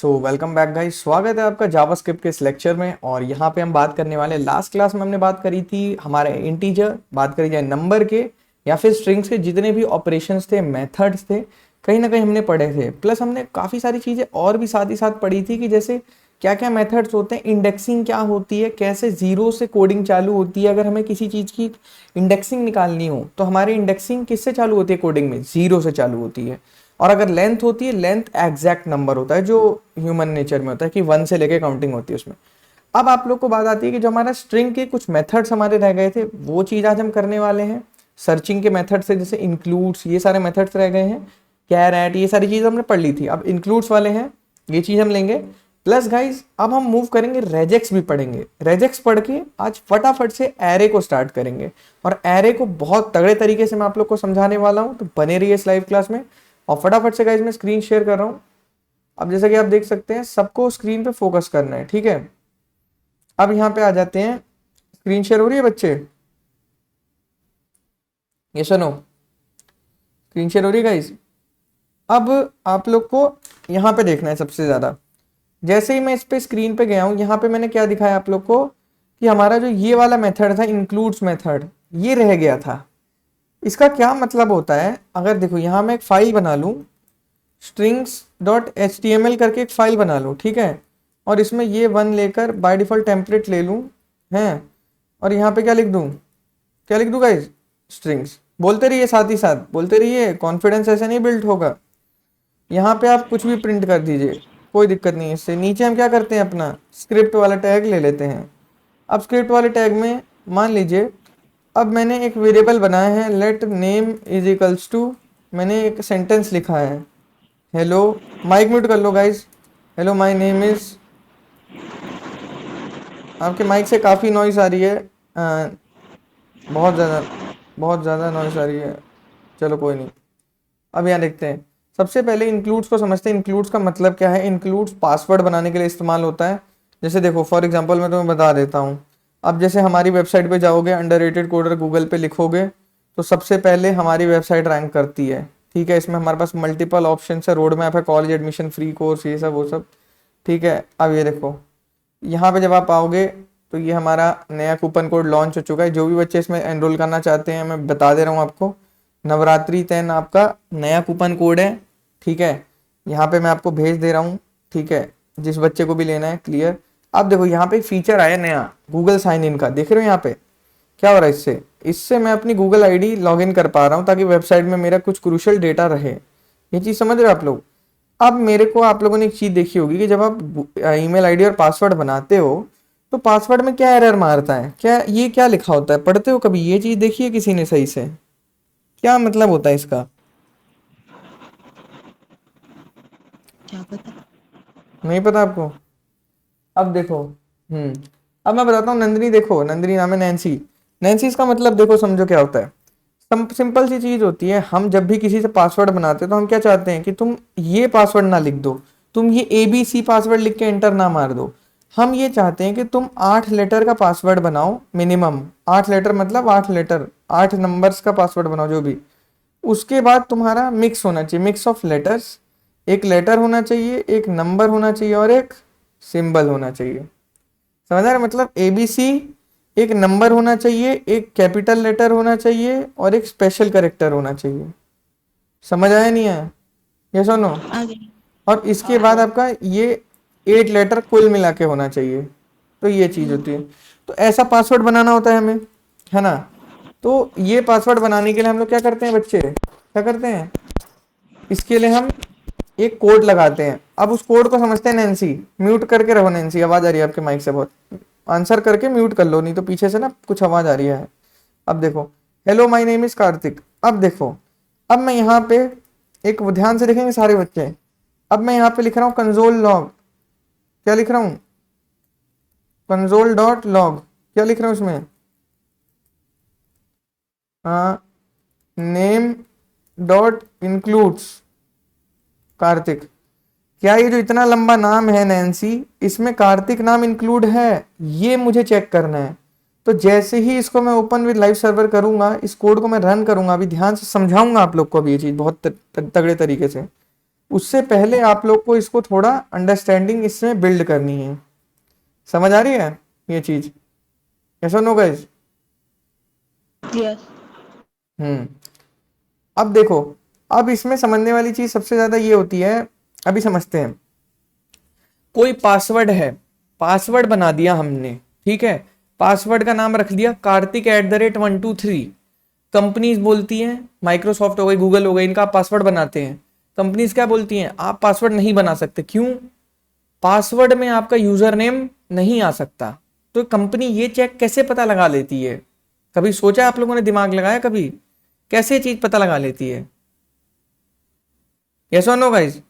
So welcome back guys, स्वागत है आपका जावास्क्रिप्ट के इस लेक्चर में। और यहाँ पे हम बात करने वाले, लास्ट क्लास में हमने बात करी थी हमारे इंटीजर, बात करी जाए नंबर के या फिर स्ट्रिंग्स के जितने भी ऑपरेशंस थे, मेथड्स थे, कहीं ना कहीं हमने पढ़े थे। प्लस हमने काफ़ी सारी चीज़ें और भी साथ ही साथ पढ़ी थी कि जैसे क्या क्या मेथड्स होते हैं, इंडेक्सिंग क्या होती है, कैसे जीरो से कोडिंग चालू होती है। अगर हमें किसी चीज़ की इंडेक्सिंग निकालनी हो तो हमारी इंडेक्सिंग किससे चालू होती है, कोडिंग में जीरो से चालू होती है। और अगर लेंथ होती है, लेंथ एग्जैक्ट नंबर होता है जो ह्यूमन नेचर में होता है कि 1 से लेके काउंटिंग होती है उसमें। अब आप लोग को बात आती है कि जो हमारा स्ट्रिंग के कुछ मेथड्स हमारे रह गए थे, वो चीज़ आज हम करने वाले हैं। सर्चिंग के मेथड से जैसे इंक्लूड्स, ये सारे मेथड्स रह गए हैं, कैर एट, ये सारी चीज़ हमने पढ़ ली थी। अब इंक्लूड्स वाले हैं, ये चीज़ हम लेंगे। प्लस गाइज अब हम मूव करेंगे, रेजेक्स भी पढ़ेंगे। रेजेक्स पढ़ के आज फटाफट से एरे को स्टार्ट करेंगे। और एरे को बहुत तगड़े तरीके से मैं आप लोग को समझाने वाला हूँ, तो बने रहिए इस लाइव क्लास में। और फटाफट से गाइज मैं स्क्रीन शेयर कर रहा हूँ। अब जैसा कि आप देख सकते हैं, सबको स्क्रीन पे फोकस करना है, ठीक है। अब यहाँ पे आ जाते हैं, स्क्रीन शेयर हो रही है बच्चे? ये सुनो, स्क्रीन शेयर हो रही है गाइज? अब आप लोग को यहाँ पे देखना है सबसे ज्यादा। जैसे ही मैं इस पे स्क्रीन पे गया हूँ, यहाँ पे मैंने क्या दिखाया आप लोग को कि हमारा जो ये वाला मेथड था, इंक्लूड्स मेथड, ये रह गया था। इसका क्या मतलब होता है, अगर देखो यहाँ मैं एक फाइल बना लूँ, strings.html करके एक फाइल बना लूँ, ठीक है। और इसमें ये 1 लेकर बाय डिफॉल्ट टेम्पलेट ले लूँ, हैं। और यहाँ पे क्या लिख दूँ, क्या लिख दूँ गाइज? स्ट्रिंग्स। बोलते रहिए, साथ ही साथ बोलते रहिए, कॉन्फिडेंस ऐसे नहीं बिल्ड होगा। यहाँ पे आप कुछ भी प्रिंट कर दीजिए, कोई दिक्कत नहीं है इससे। नीचे हम क्या करते हैं, अपना स्क्रिप्ट वाला टैग ले लेते हैं। अब स्क्रिप्ट वाले टैग में मान लीजिए, अब मैंने एक वेरिएबल बनाया है, let name is equals to, मैंने एक सेंटेंस लिखा है, हेलो। माइक म्यूट कर लो guys. Hello my name is, आपके माइक से काफ़ी नॉइस आ रही है, बहुत ज़्यादा, बहुत ज़्यादा नॉइस आ रही है। चलो कोई नहीं, अब यहाँ देखते हैं। सबसे पहले इंक्लूड्स को समझते हैं। इंक्लूड्स का मतलब क्या है? इंक्लूड्स पासवर्ड बनाने के लिए इस्तेमाल होता है। जैसे देखो, फॉर एग्जांपल मैं तुम्हें बता देता हूँ। अब जैसे हमारी वेबसाइट पे जाओगे, अंडररेटेड कोडर गूगल पे लिखोगे तो सबसे पहले हमारी वेबसाइट रैंक करती है, ठीक है। इसमें हमारे पास मल्टीपल ऑप्शन है, रोड मैप है, कॉलेज एडमिशन, फ्री कोर्स, ये सब वो सब, ठीक है। अब ये देखो, यहाँ पे जब आप आओगे तो ये हमारा नया कूपन कोड लॉन्च हो चुका है। जो भी बच्चे इसमें एनरोल करना चाहते हैं, मैं बता दे रहा हूँ आपको, नवरात्रि 10 आपका नया कूपन कोड है, ठीक है। यहाँ पे मैं आपको भेज दे रहा हूँ, ठीक है, जिस बच्चे को भी लेना है, क्लियर। अब देखो यहाँ पे एक फीचर आया नया, गूगल साइन इन का, देख रहे हो यहाँ पे क्या हो रहा है? इससे इससे मैं अपनी गूगल आईडी लॉग इन कर पा रहा हूँ, ताकि वेबसाइट में मेरा कुछ क्रूशियल डेटा रहे। ये चीज़ समझ रहे हो आप लोग? अब मेरे को, आप लोगों ने एक चीज़ देखी होगी कि जब आप ईमेल आईडी और पासवर्ड बनाते हो तो पासवर्ड में क्या एरर मारता है, क्या ये क्या लिखा होता है, पढ़ते हो कभी? ये चीज़ देखी है किसी ने सही से? क्या मतलब होता है इसका? क्या पता। नहीं पता आपको? अब देखो, अब मैं बताता हूँ। नंदिनी, देखो, नंदिनी नाम है, नैन्सी। नैन्सी इसका मतलब देखो, समझो क्या होता है। सिंपल सी चीज होती है, हम जब भी किसी से पासवर्ड बनाते हैं तो हम क्या चाहते हैं कि तुम ये पासवर्ड ना लिख दो, तुम ये ABC पासवर्ड लिख के एंटर ना मार दो। हम ये चाहते हैं कि तुम 8 लेटर का पासवर्ड बनाओ, मिनिमम 8 लेटर, मतलब 8 लेटर, 8 नंबर्स का पासवर्ड बनाओ जो भी। उसके बाद तुम्हारा मिक्स होना चाहिए, मिक्स ऑफ लेटर्स। एक लेटर होना चाहिए, एक नंबर होना चाहिए और एक सिंबल होना चाहिए। समझ रहे? मतलब ABC, एक नंबर होना चाहिए, एक कैपिटल लेटर होना चाहिए और एक स्पेशल कैरेक्टर होना चाहिए। समझ आया नहीं आया? ये सुनो। आगे। और इसके बाद आपका ये 8 लेटर कुल मिला के होना चाहिए। तो ये चीज़ होती है। तो ऐसा पासवर्ड बनाना होता है हमें, है ना। तो ये पासवर्ड बनाने के लिए हम लोग क्या करते हैं बच्चे, क्या करते हैं? इसके लिए हम एक कोड लगाते हैं। अब उस कोड को समझते हैं। नैन्सी, म्यूट करके रहो। नैन्सी, आवाज आ रही है आपके माइक से बहुत, आंसर करके म्यूट कर लो, नहीं तो पीछे से ना कुछ आवाज आ रही है। अब देखो, hello my name is Kartik. अब देखो, अब मैं यहाँ पे एक, ध्यान से देखेंगे सारे बच्चे। अब मैं यहाँ पे लिख रहा हूँ कंसोल लॉग। क्या लिख रहा हूँ? Console dot log. क्या लिख रहा हूँ इसमें? Name dot includes Kartik. क्या ये जो इतना लंबा नाम है नैन्सी, इसमें कार्तिक नाम इंक्लूड है? ये मुझे चेक करना है। तो जैसे ही इसको मैं ओपन विद लाइव सर्वर करूंगा, इस कोड को मैं रन करूंगा, अभी ध्यान से समझाऊंगा आप लोग को, अभी ये चीज बहुत तगड़े तरीके से। उससे पहले आप लोग को इसको थोड़ा अंडरस्टैंडिंग इसमें बिल्ड करनी है। समझ आ रही है ये चीज? कैसा नो गाइस? यस। हम्म। अब देखो, अब इसमें समझने वाली चीज सबसे ज्यादा ये होती है, अभी समझते हैं। कोई पासवर्ड है, पासवर्ड बना दिया हमने, ठीक है, पासवर्ड का नाम रख दिया कार्तिक@123। कंपनीज बोलती हैं, माइक्रोसॉफ्ट हो गई, गूगल हो गई, इनका पासवर्ड बनाते हैं। कंपनीज क्या बोलती हैं, आप पासवर्ड नहीं बना सकते। क्यों? पासवर्ड में आपका यूजर नेम नहीं आ सकता। तो कंपनी ये चेक कैसे पता लगा लेती है? कभी सोचा आप लोगों ने, दिमाग लगाया कभी, कैसे चीज पता लगा लेती है? यस और नो गाइस?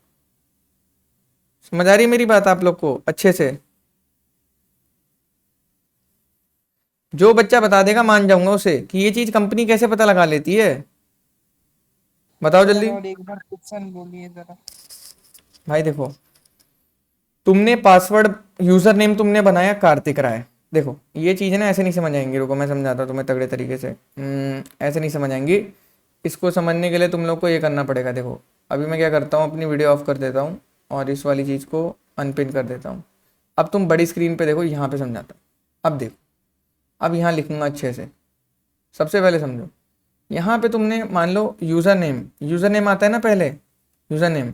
समझ आ रही है मेरी बात आप लोग को अच्छे से? जो बच्चा बता देगा मान जाऊंगा उसे कि ये चीज कंपनी कैसे पता लगा लेती है। बताओ जल्दी। और एक बार क्वेश्चन बोलिए जरा। भाई देखो, तुमने पासवर्ड, यूजर नेम तुमने बनाया कार्तिक राय। देखो ये चीज है ना, ऐसे नहीं समझ आएंगी, रुको मैं समझाता हूँ तुम्हें तगड़े तरीके से। ऐसे नहीं समझ आएंगी। इसको समझने के लिए तुम लोग को ये करना पड़ेगा। देखो अभी मैं क्या करता हूँ, अपनी वीडियो ऑफ कर देता हूँ और इस वाली चीज़ को अनपिन कर देता हूँ। अब तुम बड़ी स्क्रीन पे देखो, यहाँ पे समझाता हूँ। अब देखो, अब यहाँ लिखूंगा अच्छे से। सबसे पहले समझो, यहाँ पे तुमने मान लो यूज़र नेम, यूज़र नेम आता है ना पहले, यूज़र नेम,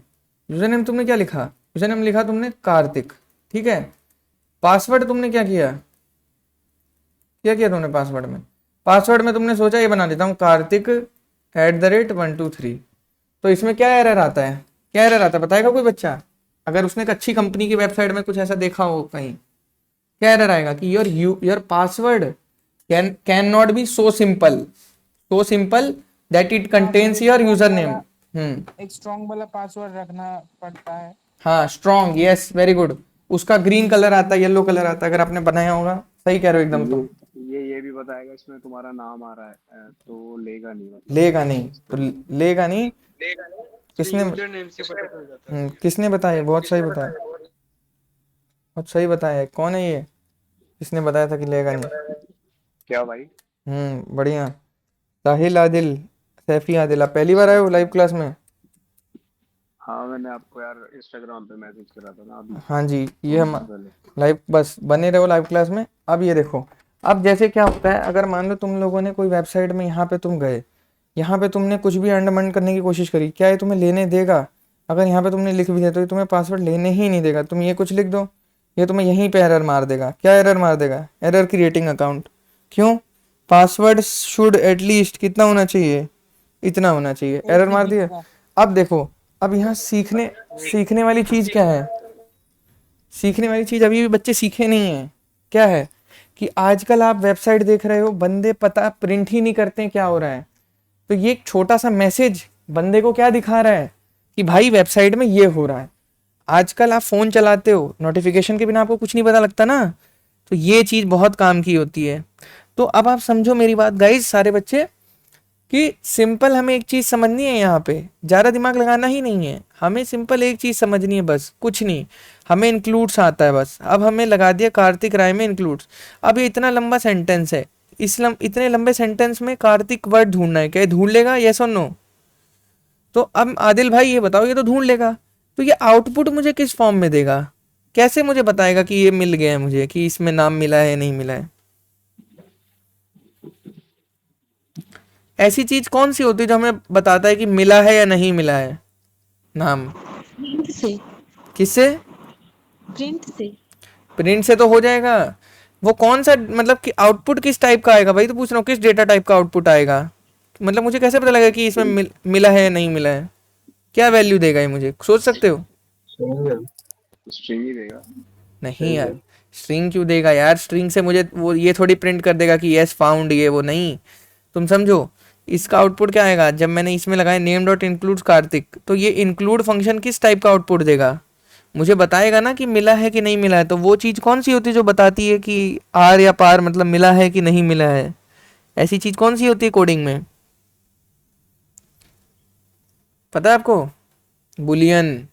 यूज़र नेम तुमने क्या लिखा, यूज़र नेम लिखा तुमने कार्तिक, ठीक है। पासवर्ड तुमने क्या किया, क्या किया तुमने पासवर्ड में? पासवर्ड में तुमने सोचा ये बना देता हूँ कार्तिक@123। तो इसमें क्या एरर आता है, क्या एरर आता है बताएगा कोई बच्चा? अगर उसने एक अच्छी कंपनी की वेबसाइट में कुछ ऐसा देखा हो कहीं, क्या एरर आएगा कि your password can not be so simple that it contains your user name. एक स्ट्रॉन्ग वाला पासवर्ड रखना पड़ता है। हाँ स्ट्रॉन्ग, यस वेरी गुड। उसका ग्रीन कलर आता है, येलो कलर आता है, अगर आपने बनाया होगा। सही कह रहे हो एकदम तुम। ये भी बताएगा इसमें तुम्हारा नाम आ रहा है तो लेगा नहीं, मतलब लेगा नहीं तो लेगा नहीं। किसने यूजर नेम से पता चल जाता है। किसने बताया? बहुत सही बताया, बहुत सही बताया। कौन है ये, किसने बताया था कि लेगा नहीं? क्या भाई? बढ़िया। साहिल आदिल, सैफी आदिल। आप पहली बार आए हो लाइव क्लास में? हाँ मैंने आपको यार इंस्टाग्राम पे मैसेज करा था ना अभी हाँ जी, ये थोड़ी हम देर पहले। लाइव, बस बने रहो लाइव क्लास में। अब ये देखो, अब जैसे क्या होता है, अगर मान लो तुम लोगों ने कोई वेबसाइट में, यहाँ पे तुम गए, यहाँ पे तुमने कुछ भी अर्न करने की कोशिश करी, क्या ये तुम्हें लेने देगा? अगर यहाँ पे तुमने लिख भी दिया तो ये तुम्हें पासवर्ड लेने ही नहीं देगा। तुम ये कुछ लिख दो, ये तुम्हें यहीं पे एरर मार देगा। क्या एरर मार देगा? Error creating account. क्यों? पासवर्ड शुड एटलीस्ट कितना होना चाहिए, इतना होना चाहिए। एरर मार दिया। अब देखो, अब यहाँ सीखने सीखने वाली चीज़ क्या है? सीखने वाली चीज़ अभी भी बच्चे सीखे नहीं हैं। क्या है कि आजकल आप वेबसाइट देख रहे हो, बंदे पता प्रिंट ही नहीं करते हैं क्या हो रहा है। तो ये एक छोटा सा मैसेज बंदे को क्या दिखा रहा है कि भाई वेबसाइट में ये हो रहा है। आजकल आप फ़ोन चलाते हो, नोटिफिकेशन के बिना आपको कुछ नहीं पता लगता ना। तो ये चीज़ बहुत काम की होती है। तो अब आप समझो मेरी बात गाइज, सारे बच्चे, कि सिंपल हमें एक चीज़ समझनी है, यहाँ पे ज़्यादा दिमाग लगाना ही नहीं है। हमें सिंपल एक चीज़ समझनी है, बस कुछ नहीं। हमें इंक्लूड्स आता है बस। अब हमें लगा दिया कार्तिक राय में इंक्लूड्स। अब ये इतना लंबा सेंटेंस है, इतने लंबे सेंटेंस में कार्तिक वर्ड ढूंढना है, क्या ये ढूंढ लेगा? यस और नो? तो अब आदिल भाई ये बताओ, ये तो ढूंढ लेगा, तो ये आउटपुट मुझे किस फॉर्म में देगा? कैसे मुझे बताएगा कि ये मिल गया है मुझे, कि इसमें नाम मिला है नहीं मिला है? ऐसी चीज कौन सी होती है जो हमें बताता है कि मिला है या नहीं मिला है नाम? प्रिंट से। किससे? प्रिंट से। प्रिंट से तो हो जाएगा। वो कौन सा, मतलब कि आउटपुट किस टाइप का आएगा भाई? तो पूछ रहा हूँ किस डेटा टाइप का आउटपुट आएगा। मतलब मुझे कैसे पता लगेगा कि इसमें मिला है या नहीं मिला है? क्या वैल्यू देगा ये, मुझे सोच सकते हो? स्ट्रिंग ही देगा। नहीं यार, स्ट्रिंग क्यों देगा यार? स्ट्रिंग से मुझे वो ये थोड़ी प्रिंट कर देगा कि यस फाउंड, ये वो नहीं। तुम समझो, इसका आउटपुट क्या आएगा? जब मैंने इसमें लगाया नेम डॉट इंक्लूड कार्तिक, तो ये इंक्लूड फंक्शन किस टाइप का आउटपुट देगा? मुझे बताएगा ना कि मिला है कि नहीं मिला है। तो वो चीज़ कौन सी होती है जो बताती है कि आर या पार, मतलब मिला है कि नहीं मिला है? ऐसी चीज़ कौन सी होती है कोडिंग में, पता है आपको? बुलियन।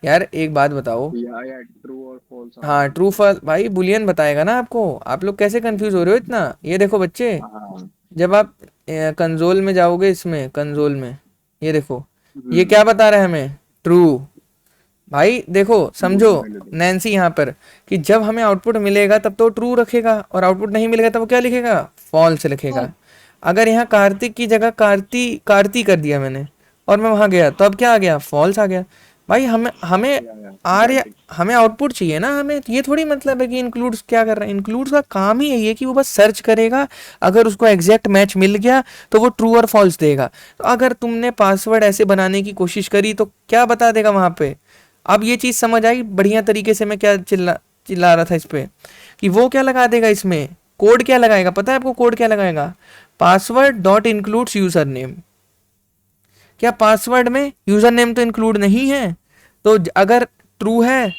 यार एक बात बताओ। या ट्रू और फॉल्स। हाँ ट्रू फॉल्स भाई, बुलियन बताएगा ना आपको। आप लोग कैसे कंफ्यूज हो रहे हो इतना? ये देखो बच्चे, हाँ जब आप कंसोल में जाओगे, इसमें कंसोल में ये देखो, ये क्या बता रहा है हमें? ट्रू। भाई देखो समझो नैन्सी यहाँ पर कि जब हमें आउटपुट मिलेगा तब तो ट्रू रखेगा, और आउटपुट नहीं मिलेगा तब वो क्या लिखेगा? फॉल्स लिखेगा। अगर यहाँ कार्तिक की जगह कार्ती कर दिया मैंने और मैं वहां गया तो अब क्या आ गया? फॉल्स आ गया। भाई हमें हमें आर्य हमें आउटपुट चाहिए ना, हमें ये थोड़ी मतलब है कि इंक्लूड्स क्या कर रहा है। इंक्लूड्स का काम ही यही है कि वो बस सर्च करेगा, अगर उसको एग्जैक्ट मैच मिल गया तो वो ट्रू और फॉल्स देगा। तो अगर तुमने पासवर्ड ऐसे बनाने की कोशिश करी तो क्या बता देगा वहां पे? अब ये चीज समझ आई बढ़िया तरीके से। मैं क्या चिल्ला चिल्ला रहा था इस पे कि वो क्या लगा देगा इसमें, कोड क्या लगाएगा? पता है आपको कोड क्या लगाएगा? Password dot includes user name. क्या पासवर्ड में यूजर नेम तो इंक्लूड नहीं है? तो अगर ट्रू है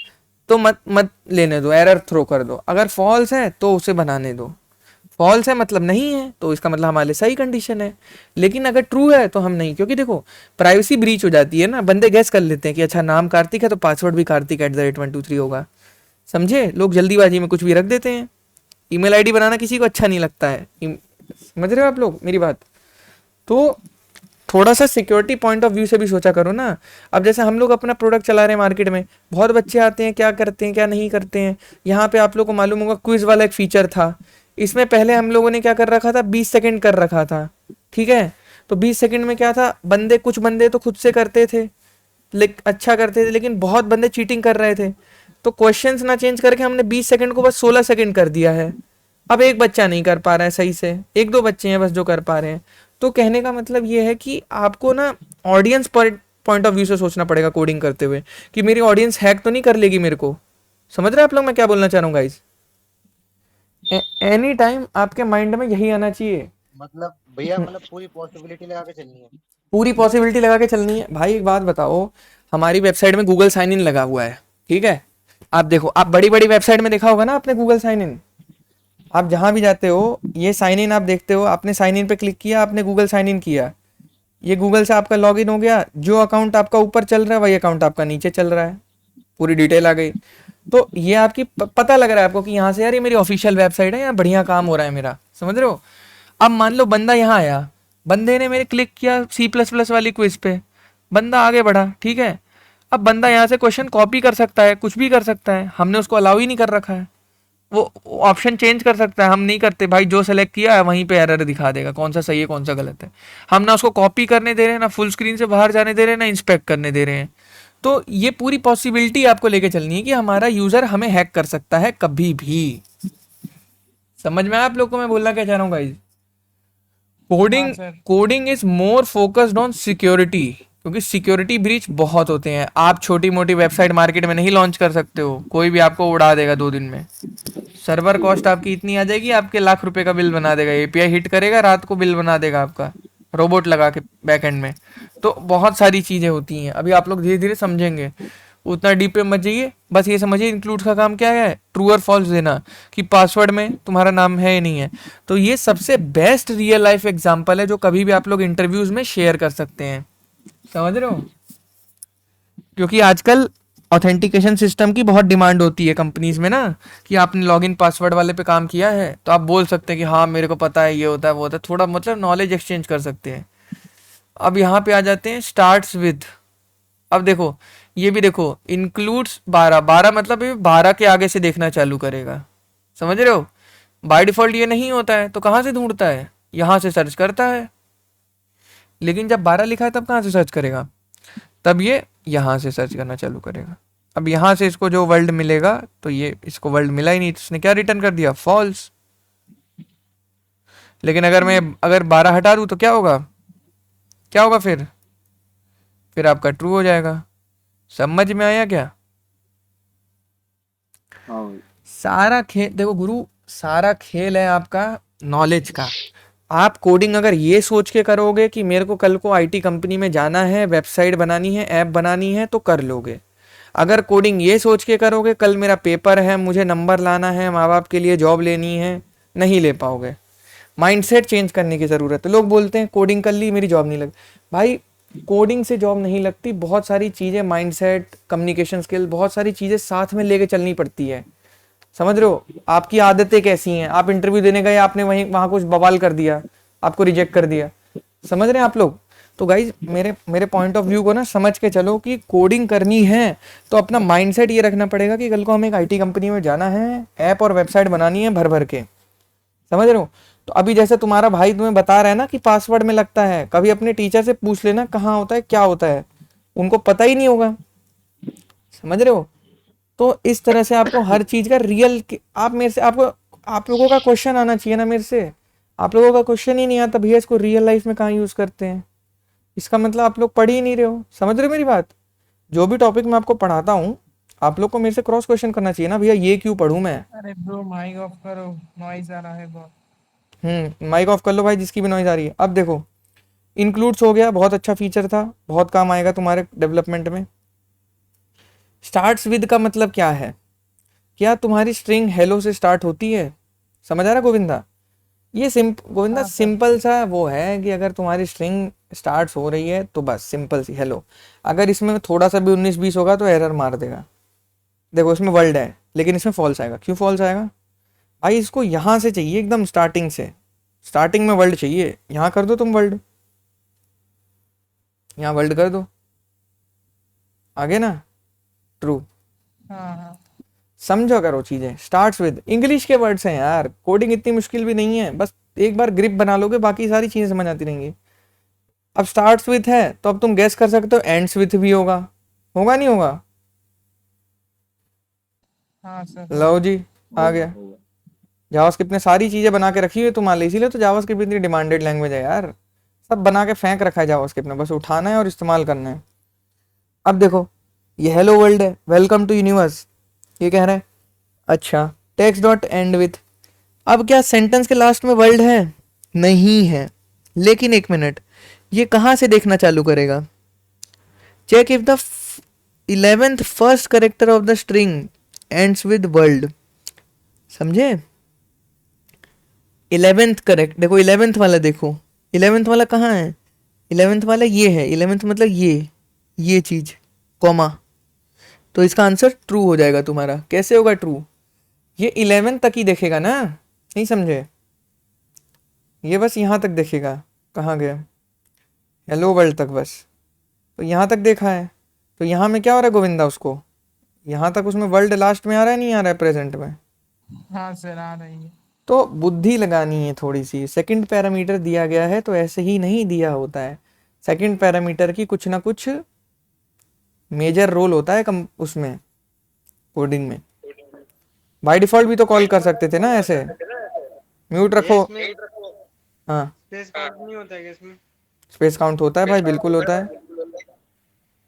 तो मत मत लेने दो, एरर थ्रो कर दो। अगर फॉल्स है तो उसे बनाने दो। फॉल्स है मतलब नहीं है, तो इसका मतलब हमारे लिए सही कंडीशन है। लेकिन अगर ट्रू है तो हम नहीं, क्योंकि देखो प्राइवेसी ब्रीच हो जाती है ना। बंदे गैस कर लेते हैं कि अच्छा नाम कार्तिक है तो पासवर्ड भी कार्तिक @123 होगा। समझे? लोग जल्दीबाजी में कुछ भी रख देते हैं। ईमेल आईडी बनाना किसी को अच्छा नहीं लगता है। समझ रहे हो आप लोग मेरी बात? तो थोड़ा सा सिक्योरिटी पॉइंट ऑफ व्यू से भी सोचा करो ना। अब जैसे हम लोग अपना प्रोडक्ट चला रहे हैं मार्केट में, बहुत बच्चे आते हैं, क्या करते हैं क्या नहीं करते हैं। यहाँ पे आप लोग को मालूम होगा क्विज वाला एक फीचर था। इसमें पहले हम लोगों ने क्या कर रखा था? 20 सेकंड कर रखा था, ठीक है। तो 20 सेकंड में क्या था? कुछ बंदे तो खुद से करते थे, अच्छा करते थे, लेकिन बहुत बंदे चीटिंग कर रहे थे। तो क्वेश्चंस ना चेंज करके हमने 20 सेकंड को बस 16 सेकंड कर दिया है। अब एक बच्चा नहीं कर पा रहा है सही से, एक दो बच्चे हैं बस जो कर पा रहे हैं। तो कहने का मतलब ये है कि आपको ना ऑडियंस पॉइंट ऑफ व्यू से सोचना पड़ेगा कोडिंग करते हुए, कि मेरी ऑडियंस हैक तो नहीं कर लेगी मेरे को। समझ रहे हैं आप लोग मैं क्या बोलना चाह रहा हूँ गाइस? एनी टाइम आपके माइंड में यही आना चाहिए। मतलब भैया मतलब पूरी पॉसिबिलिटी लगा के चलनी है। पूरी पॉसिबिलिटी लगा के चलनी है। भाई एक बात बताओ, हमारी वेबसाइट में गूगल साइन इन लगा हुआ है, ठीक है। आप देखो, आप बड़ी बड़ी वेबसाइट में देखा होगा ना आपने गूगल साइन इन। आप जहां भी जाते हो ये साइन इन आप देखते हो, आपने साइन इन पे क्लिक किया, आपने गूगल साइन इन किया, ये गूगल से आपका लॉगिन हो गया। जो अकाउंट आपका ऊपर चल रहा है वही अकाउंट आपका नीचे चल रहा है, पूरी डिटेल आ गई। तो ये आपकी पता लग रहा है आपको कि यहाँ से यार ये मेरी ऑफिशियल वेबसाइट है, यहाँ बढ़िया काम हो रहा है मेरा। समझ रहे हो? अब मान लो बंदा यहाँ आया, बंदे ने मेरे क्लिक किया C++ वाली क्विज पे, बंदा आगे बढ़ा, ठीक है। अब बंदा यहाँ से क्वेश्चन कॉपी कर सकता है, कुछ भी कर सकता है, हमने उसको अलाउ ही नहीं कर रखा है। वो ऑप्शन चेंज कर सकता है, हम नहीं करते भाई। जो सेलेक्ट किया है वहीं पे एरर दिखा देगा, कौन सा सही है कौन सा गलत है। हम ना उसको कॉपी करने दे रहे हैं, ना फुल स्क्रीन से बाहर जाने दे रहे हैं, ना इंस्पेक्ट करने दे रहे हैं। तो ये पूरी पॉसिबिलिटी आपको लेके चलनी है कि हमारा यूजर हमें हैक कर सकता है कभी भी। समझ में आया आप लोग को मैं बोलना क्या चाह रहा हूँ guys? Coding sir. Coding is more focused on security, क्योंकि सिक्योरिटी ब्रीच बहुत होते हैं। आप छोटी मोटी वेबसाइट मार्केट में नहीं लॉन्च कर सकते हो, कोई भी आपको उड़ा देगा 2 दिन में। सर्वर कॉस्ट आपकी इतनी आ जाएगी, आपके लाख रुपए का बिल बना देगा। एपीआई हिट करेगा, रात को बिल बना देगा आपका, रोबोट लगा के बैकएंड में। तो बहुत सारी चीजें होती हैं, अभी आप लोग धीरे धीरे समझेंगे, उतना डीप पे मत जाइए। बस ये समझिए इंक्लूड का काम क्या है? ट्रू और फॉल्स देना, कि पासवर्ड में तुम्हारा नाम है या नहीं है। तो ये सबसे बेस्ट रियल लाइफ एग्जांपल है जो कभी भी आप लोग इंटरव्यूज में शेयर कर सकते हैं। समझ रहे हो? क्योंकि आजकल ऑथेंटिकेशन सिस्टम की बहुत डिमांड होती है कंपनीज में ना, कि आपने लॉगिन पासवर्ड वाले पे काम किया है तो आप बोल सकते हैं कि हाँ मेरे को पता है, ये होता है वो होता है, थोड़ा मतलब नॉलेज एक्सचेंज कर सकते हैं। अब यहाँ पे आ जाते हैं स्टार्ट्स विद। अब देखो ये भी देखो, इंक्लूड्स 12 मतलब ये 12 के आगे से देखना चालू करेगा। समझ रहे हो? बाय डिफॉल्ट ये नहीं होता है, तो कहाँ से ढूंढता है? यहाँ से सर्च करता है। लेकिन जब 12 लिखा है तब कहाँ से सर्च करेगा? तब ये यहाँ से सर्च करना चालू करेगा। अब यहाँ से इसको जो वर्ल्ड मिलेगा, तो ये इसको वर्ल्ड मिला ही नहीं, तो इसने क्या रिटर्न कर दिया? फॉल्स। लेकिन अगर 12 हटा दूँ तो क्या होगा? क्या होगा फिर आपका ट्रू हो जाएगा। समझ में आया क्या? हाँ भाई। सारा खेल देखो गुरु, सारा खेल है आपका नॉलेज का। आप कोडिंग अगर ये सोच के करोगे कि मेरे को कल को आईटी कंपनी में जाना है, वेबसाइट बनानी है, ऐप बनानी है, तो कर लोगे। अगर कोडिंग ये सोच के करोगे कल मेरा पेपर है, मुझे नंबर लाना है, माँ बाप के लिए जॉब लेनी है, नहीं ले पाओगे। माइंडसेट चेंज करने की ज़रूरत है। लोग बोलते हैं कोडिंग कर ली मेरी जॉब नहीं लगी। भाई कोडिंग से जॉब नहीं लगती, बहुत सारी चीज़ें, माइंडसेट, कम्युनिकेशन स्किल, बहुत सारी चीज़ें साथ में लेके चलनी पड़ती है। समझ रहे हो? आपकी आदतें कैसी हैं? आप इंटरव्यू देने गए, आपने वहाँ कुछ बवाल कर दिया, आपको रिजेक्ट कर दिया। समझ रहे हैं आप लोग? तो गाइज मेरे मेरे पॉइंट ऑफ व्यू को ना समझ के चलो कि कोडिंग करनी है तो अपना माइंडसेट ये रखना पड़ेगा कि कल को हमें एक आईटी कंपनी में जाना है, ऐप और वेबसाइट बनानी है भर भर के, समझ रहे हो। तो अभी जैसे तुम्हारा भाई तुम्हें बता रहा है ना कि पासवर्ड में लगता है, कभी अपने टीचर से पूछ लेना कहाँ होता है क्या होता है, उनको पता ही नहीं होगा, समझ रहे हो। तो इस तरह से आपको हर चीज का रियल, आप मेरे से, आपको आप लोगों का क्वेश्चन आना चाहिए ना मेरे से, आप लोगों का क्वेश्चन ही नहीं आता भैया इसको रियल लाइफ में कहाँ यूज करते हैं, इसका मतलब आप लोग पढ़ ही नहीं रहे हो, समझ रहे हो मेरी बात। जो भी टॉपिक मैं आपको पढ़ाता हूँ आप लोग को मेरे से क्रॉस क्वेश्चन करना चाहिए ना, भैया ये क्यों पढ़ूं मैं। अरे ब्रो माइक ऑफ करो, नॉइज आ रहा है बहुत। माइक ऑफ कर लो भाई जिसकी भी नॉइज आ रही है। अब देखो इंक्लूड्स हो गया, बहुत अच्छा फीचर था, बहुत काम आएगा तुम्हारे डेवलपमेंट में। स्टार्ट्स विद का मतलब क्या है, क्या तुम्हारी स्ट्रिंग हेलो से स्टार्ट होती है, समझ आ रहा गोविंदा। ये गोविंदा हाँ सर। सिंपल सा वो है कि अगर तुम्हारी स्ट्रिंग स्टार्ट हो रही है तो बस सिंपल सी हेलो, अगर इसमें थोड़ा सा भी 19-20 होगा तो एरर मार देगा। देखो इसमें वर्ल्ड है लेकिन इसमें फॉल्स आएगा, क्यों फॉल्स आएगा भाई, इसको यहाँ से चाहिए एकदम स्टार्टिंग से, स्टार्टिंग में वर्ल्ड चाहिए, यहाँ कर दो तुम वर्ल्ड, यहाँ वर्ल्ड कर दो, आगे ना ट्रू। हाँ हाँ समझो करो चीजें, स्टार्ट्स विद इंग्लिश के वर्ड्स हैं यार, कोडिंग इतनी मुश्किल भी नहीं है, बस एक बार ग्रिप बना लोगे बाकी सारी चीजें समझ आती रहेंगी। अब स्टार्ट्स विथ है तो अब तुम गेस कर सकते हो एंड्स विथ भी होगा, होगा नहीं होगा। हाँ सर लो होगा। जी आ गया। होगा। जावास्क्रिप्ट ने सारी चीजें बना के रखी हुई है तुम्हारे लिए, इसीलिए तो जावास्क्रिप्ट इतनी डिमांडेड लैंग्वेज है यार, सब बना के फेंक रखा है जावास्क्रिप्ट ने, बस उठाना है और इस्तेमाल करना है। अब देखो ये हेलो वर्ल्ड है, वेलकम टू यूनिवर्स, ये कह रहा है। अच्छा टेक्स्ट डॉट एंड विथ, अब क्या सेंटेंस के लास्ट में वर्ल्ड है, नहीं है, लेकिन एक मिनट ये कहाँ से देखना चालू करेगा, check if the 11th first character of the string ends with world, समझे। 11th करेक्ट, देखो 11th वाला देखो, 11th वाला कहाँ है, 11th वाला ये है, 11th मतलब ये चीज कॉमा, तो इसका आंसर ट्रू हो जाएगा तुम्हारा। कैसे होगा ट्रू, ये 11 तक ही देखेगा ना, नहीं समझे, ये बस यहाँ तक देखेगा, कहाँ गया, हेलो वर्ल्ड तक बस, तो यहाँ तक देखा है, तो यहाँ में क्या हो रहा है गोविंदा, उसको यहाँ तक उसमें वर्ल्ड लास्ट में आ रहा है नहीं आ रहा है प्रेजेंट में। हाँ सर आ रही है। तो बुद्धि लगानी है थोड़ी सी, सेकंड पैरामीटर दिया गया है तो ऐसे ही नहीं दिया होता है, सेकंड पैरामीटर की कुछ ना कुछ मेजर रोल होता है कम उसमें, कोडिंग में। बाय डिफॉल्ट भी तो कॉल कर सकते थे ना ऐसे, म्यूट रखो। इसमें हाँ स्पेस काउंट नहीं होता है क्या इसमें? स्पेस काउंट होता है भाई, बिल्कुल होता है।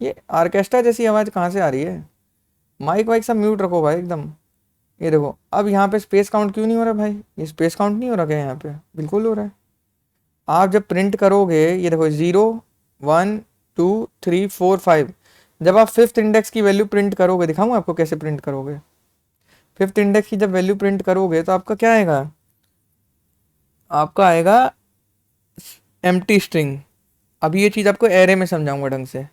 ये ऑर्केस्ट्रा जैसी आवाज़ कहाँ से आ रही है, माइक वाइक सब म्यूट रखो भाई एकदम। ये देखो अब यहाँ पे स्पेस काउंट क्यों नहीं हो रहा भाई, ये स्पेस काउंट नहीं हो रहा क्या यहाँ पे, बिल्कुल हो रहा है। आप जब प्रिंट करोगे ये देखो 0 1 2 3 4 5, जब आप फिफ्थ इंडेक्स की वैल्यू प्रिंट करोगे, दिखाऊंगा आपको कैसे प्रिंट करोगे। फिफ्थ इंडेक्स की जब वैल्यू प्रिंट करोगे तो आपका क्या आएगा, आपका आएगा एम्प्टी स्ट्रिंग। अभी ये चीज़ आपको एरे में समझाऊंगा ढंग से,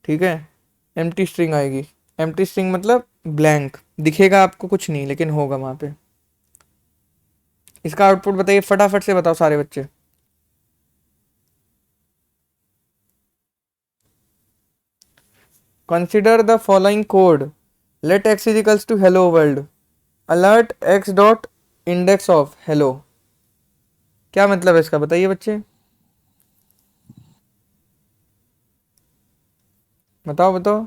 ठीक है। एम्प्टी स्ट्रिंग आएगी, एम्प्टी स्ट्रिंग मतलब ब्लैंक, दिखेगा आपको कुछ नहीं लेकिन होगा वहां पे। इसका आउटपुट बताइए फटाफट से, बताओ सारे बच्चे। Consider the following code, let x is equals to hello world, alert x dot index of hello, क्या मतलब है इसका बताइए बच्चे, बताओ बताओ।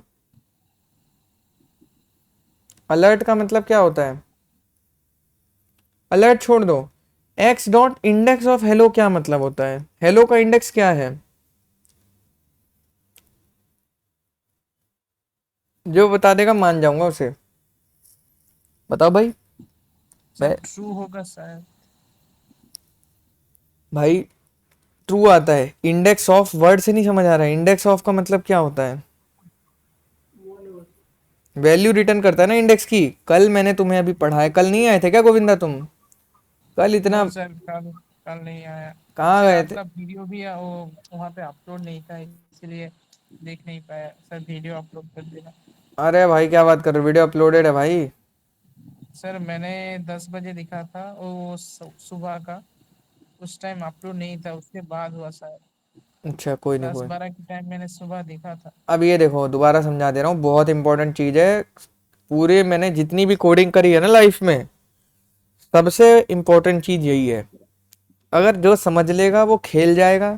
अलर्ट का मतलब क्या होता है, अलर्ट छोड़ दो, x dot index of hello क्या मतलब होता है, हेलो का इंडेक्स क्या है, जो बता देगा मान जाऊंगा उसे, बताओ भाई। सर ट्रू होगा शायद। भाई ट्रू आता है, इंडेक्स ऑफ वर्ड से नहीं समझ आ रहा है, इंडेक्स ऑफ का मतलब क्या होता है, वैल्यू रिटर्न करता है ना इंडेक्स की। कल मैंने तुम्हें अभी पढ़ा है, कल नहीं आए थे क्या गोविंदा तुम, कल इतना नो सर कल कल नहीं आया। कहाँ सर गए थे। आपका वीडियो भी वो वहाँ पे अपलोड नहीं था इसलिए देख नहीं पाया। सर वीडियो अपलोड कर देना। अरे भाई क्या बात कर रहे हो, वीडियो अपलोडेड है भाई। सर मैंने 10 बजे दिखा था वो सुबह का, उस टाइम अपलोड नहीं था, उसके बाद हुआ शायद। अच्छा कोई नहीं, कोई 10-12 के टाइम मैंने सुबह देखा था। अब ये देखो दोबारा समझा दे रहा हूँ, बहुत इंपॉर्टेंट चीज है। पूरे मैंने जितनी भी कोडिंग करी है ना लाइफ में, सबसे इंपॉर्टेंट चीज यही है। अगर जो समझ लेगा वो खेल जाएगा,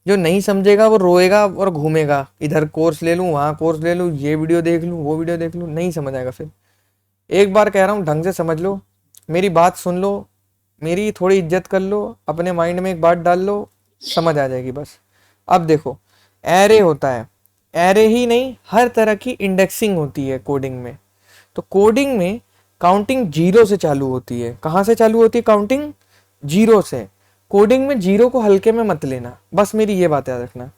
जो नहीं समझेगा वो रोएगा और घूमेगा, इधर कोर्स ले लूँ वहाँ कोर्स ले लूँ, ये वीडियो देख लूँ वो वीडियो देख लूँ, नहीं समझ आएगा फिर। एक बार कह रहा हूँ ढंग से समझ लो, मेरी बात सुन लो, मेरी थोड़ी इज्जत कर लो, अपने माइंड में एक बात डाल लो, समझ आ जाएगी बस। अब देखो, एरे होता है, एरे ही नहीं हर तरह की इंडेक्सिंग होती है कोडिंग में। तो कोडिंग में काउंटिंग जीरो से चालू होती है। कहाँ से चालू होती है काउंटिंग? जीरो से। कोडिंग में जीरो को हल्के में मत लेना, बस मेरी ये बात याद रखना।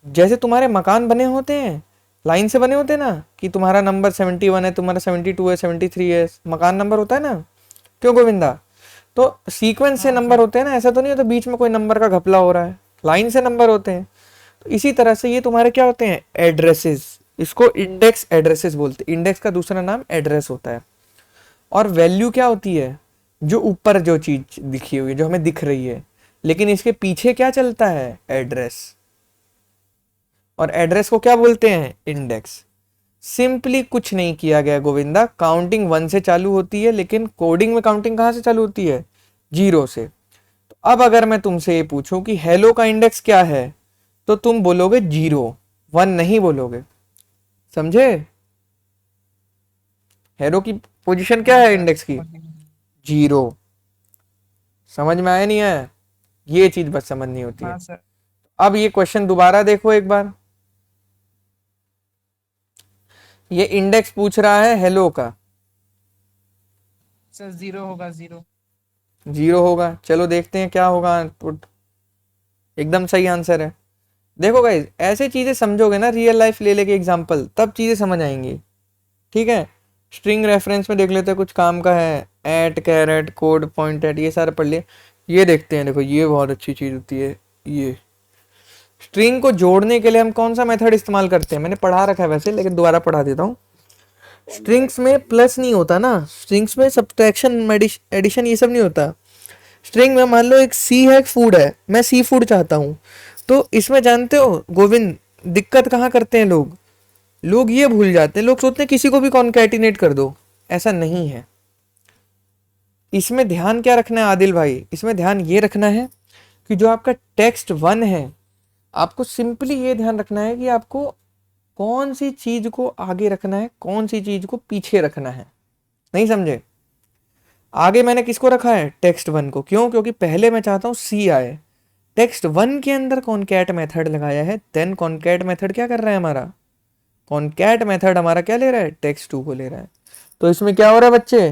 जैसे तुम्हारे मकान बने होते हैं, लाइन से बने होते हैं ना, कि तुम्हारा नंबर 71 है, तुम्हारा 72 है, 73 है, मकान नंबर होता है ना, क्यों गोविंदा? तो सीक्वेंस से हाँ नंबर सर। होते हैं ना, ऐसा तो नहीं होता बीच में कोई नंबर का घपला हो रहा है, लाइन से नंबर होते हैं। तो इसी तरह से ये तुम्हारे क्या होते हैं? एड्रेसेस। इसको इंडेक्स एड्रेसेस बोलते हैं। इंडेक्स का दूसरा नाम एड्रेस होता है। और वैल्यू क्या होती है? जो ऊपर जो चीज दिखी हुई है, जो हमें दिख रही है, लेकिन इसके पीछे क्या चलता है? एड्रेस। और एड्रेस को क्या बोलते हैं? इंडेक्स। सिंपली कुछ नहीं किया गया गोविंदा, काउंटिंग 1 से चालू होती है, लेकिन कोडिंग में काउंटिंग कहाँ से चालू होती है? जीरो से। तो अब अगर मैं तुमसे ये पूछूं कि हेलो का इंडेक्स क्या है, तो तुम बोलोगे जीरो, 1 नहीं बोलोगे। समझे? हेलो की पोजीशन क्या हाँ है सर, इंडेक्स की? समझ गया। जीरो। समझ में आया नहीं है? ये चीज बस समझनी होती है। हाँ सर। अब ये क्वेश्चन दोबारा देखो एक बार। ये इंडेक्स पूछ रहा है हेलो का, सर 0 होगा, 0। जीरो होगा। चलो देखते हैं क्या होगा आउटपुट। एकदम सही आंसर है। देखो गाइज, ऐसे चीजें समझोगे ना, रियल लाइफ ले लेके एग्जांपल, तब चीजें समझ आएंगी। ठीक है? स्ट्रिंग रेफरेंस में देख लेते हैं, कुछ काम का है, at, caret, code, point at, ये सारे पढ़ लिए। ये देखते हैं, देखो ये बहुत अच्छी चीज होती है। ये स्ट्रिंग को जोड़ने के लिए हम कौन सा मेथड इस्तेमाल करते हैं? मैंने पढ़ा रखा है वैसे, लेकिन दोबारा पढ़ा देता हूँ। स्ट्रिंग्स में प्लस नहीं होता ना, स्ट्रिंग्स में सब्ट्रैक्शन, एडिशन, ये सब नहीं होता। स्ट्रिंग में मान लो एक सी है, एक फूड है, मैं सी फूड चाहता हूँ, तो इसमें जानते हो गोविंद, दिक्कत कहाँ करते हैं लोग? लोग ये भूल जाते हैं, लोग सोचते हैं किसी को भी कॉन्कैटिनेट कर दो। ऐसा नहीं है। इसमें ध्यान क्या रखना है आदिल भाई? इसमें ध्यान ये रखना है कि जो आपका टेक्स्ट 1 है, आपको सिंपली ये ध्यान रखना है कि आपको कौन सी चीज को आगे रखना है, कौन सी चीज को पीछे रखना है। नहीं समझे? आगे मैंने किसको रखा है? टेक्स्ट 1 को। क्यों? क्योंकि पहले मैं चाहता हूँ सी आए। टेक्स्ट 1 के अंदर कॉनकैट मेथड लगाया है, देन कॉनकैट मेथड क्या कर रहा है हमारा? कॉनकैट मेथड हमारा क्या ले रहा है? टेक्स्ट 2 को ले रहा है। तो इसमें क्या हो रहा है बच्चे?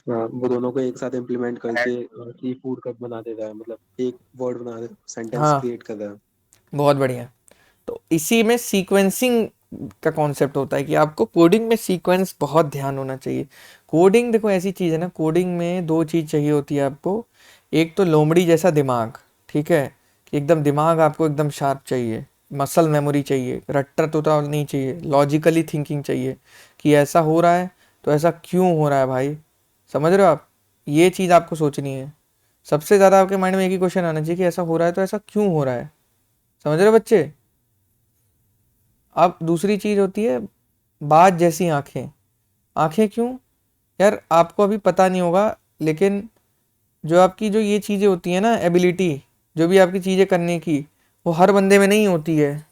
हाँ, वो दोनों को एक साथ इम्प्लीमेंट करके सी फूड कट बना देता है, मतलब एक वर्ड बना दे, सेंटेंस हाँ, क्रिएट कर रहा है। बहुत बढ़िया। तो इसी में सीक्वेंसिंग का कॉन्सेप्ट होता है कि आपको कोडिंग में सीक्वेंस बहुत ध्यान होना चाहिए। कोडिंग देखो ऐसी चीज़ है ना, कोडिंग में दो चीज़ चाहिए होती है आपको। एक तो लोमड़ी जैसा दिमाग, ठीक है, कि एकदम दिमाग आपको एकदम शार्प चाहिए, मसल मेमोरी चाहिए, रट्टर तोता नहीं चाहिए, लॉजिकली थिंकिंग चाहिए कि ऐसा हो रहा है तो ऐसा क्यों हो रहा है भाई। समझ रहे हो आप? ये चीज़ आपको सोचनी है। सबसे ज़्यादा आपके माइंड में एक ही क्वेश्चन आना चाहिए कि ऐसा हो रहा है तो ऐसा क्यों हो रहा है। समझ रहे हो बच्चे? अब दूसरी चीज होती है बाज जैसी आंखें। आंखें क्यों? यार आपको अभी पता नहीं होगा, लेकिन जो आपकी जो ये चीजें होती है ना, एबिलिटी, जो भी आपकी चीजें करने की, वो हर बंदे में नहीं होती है।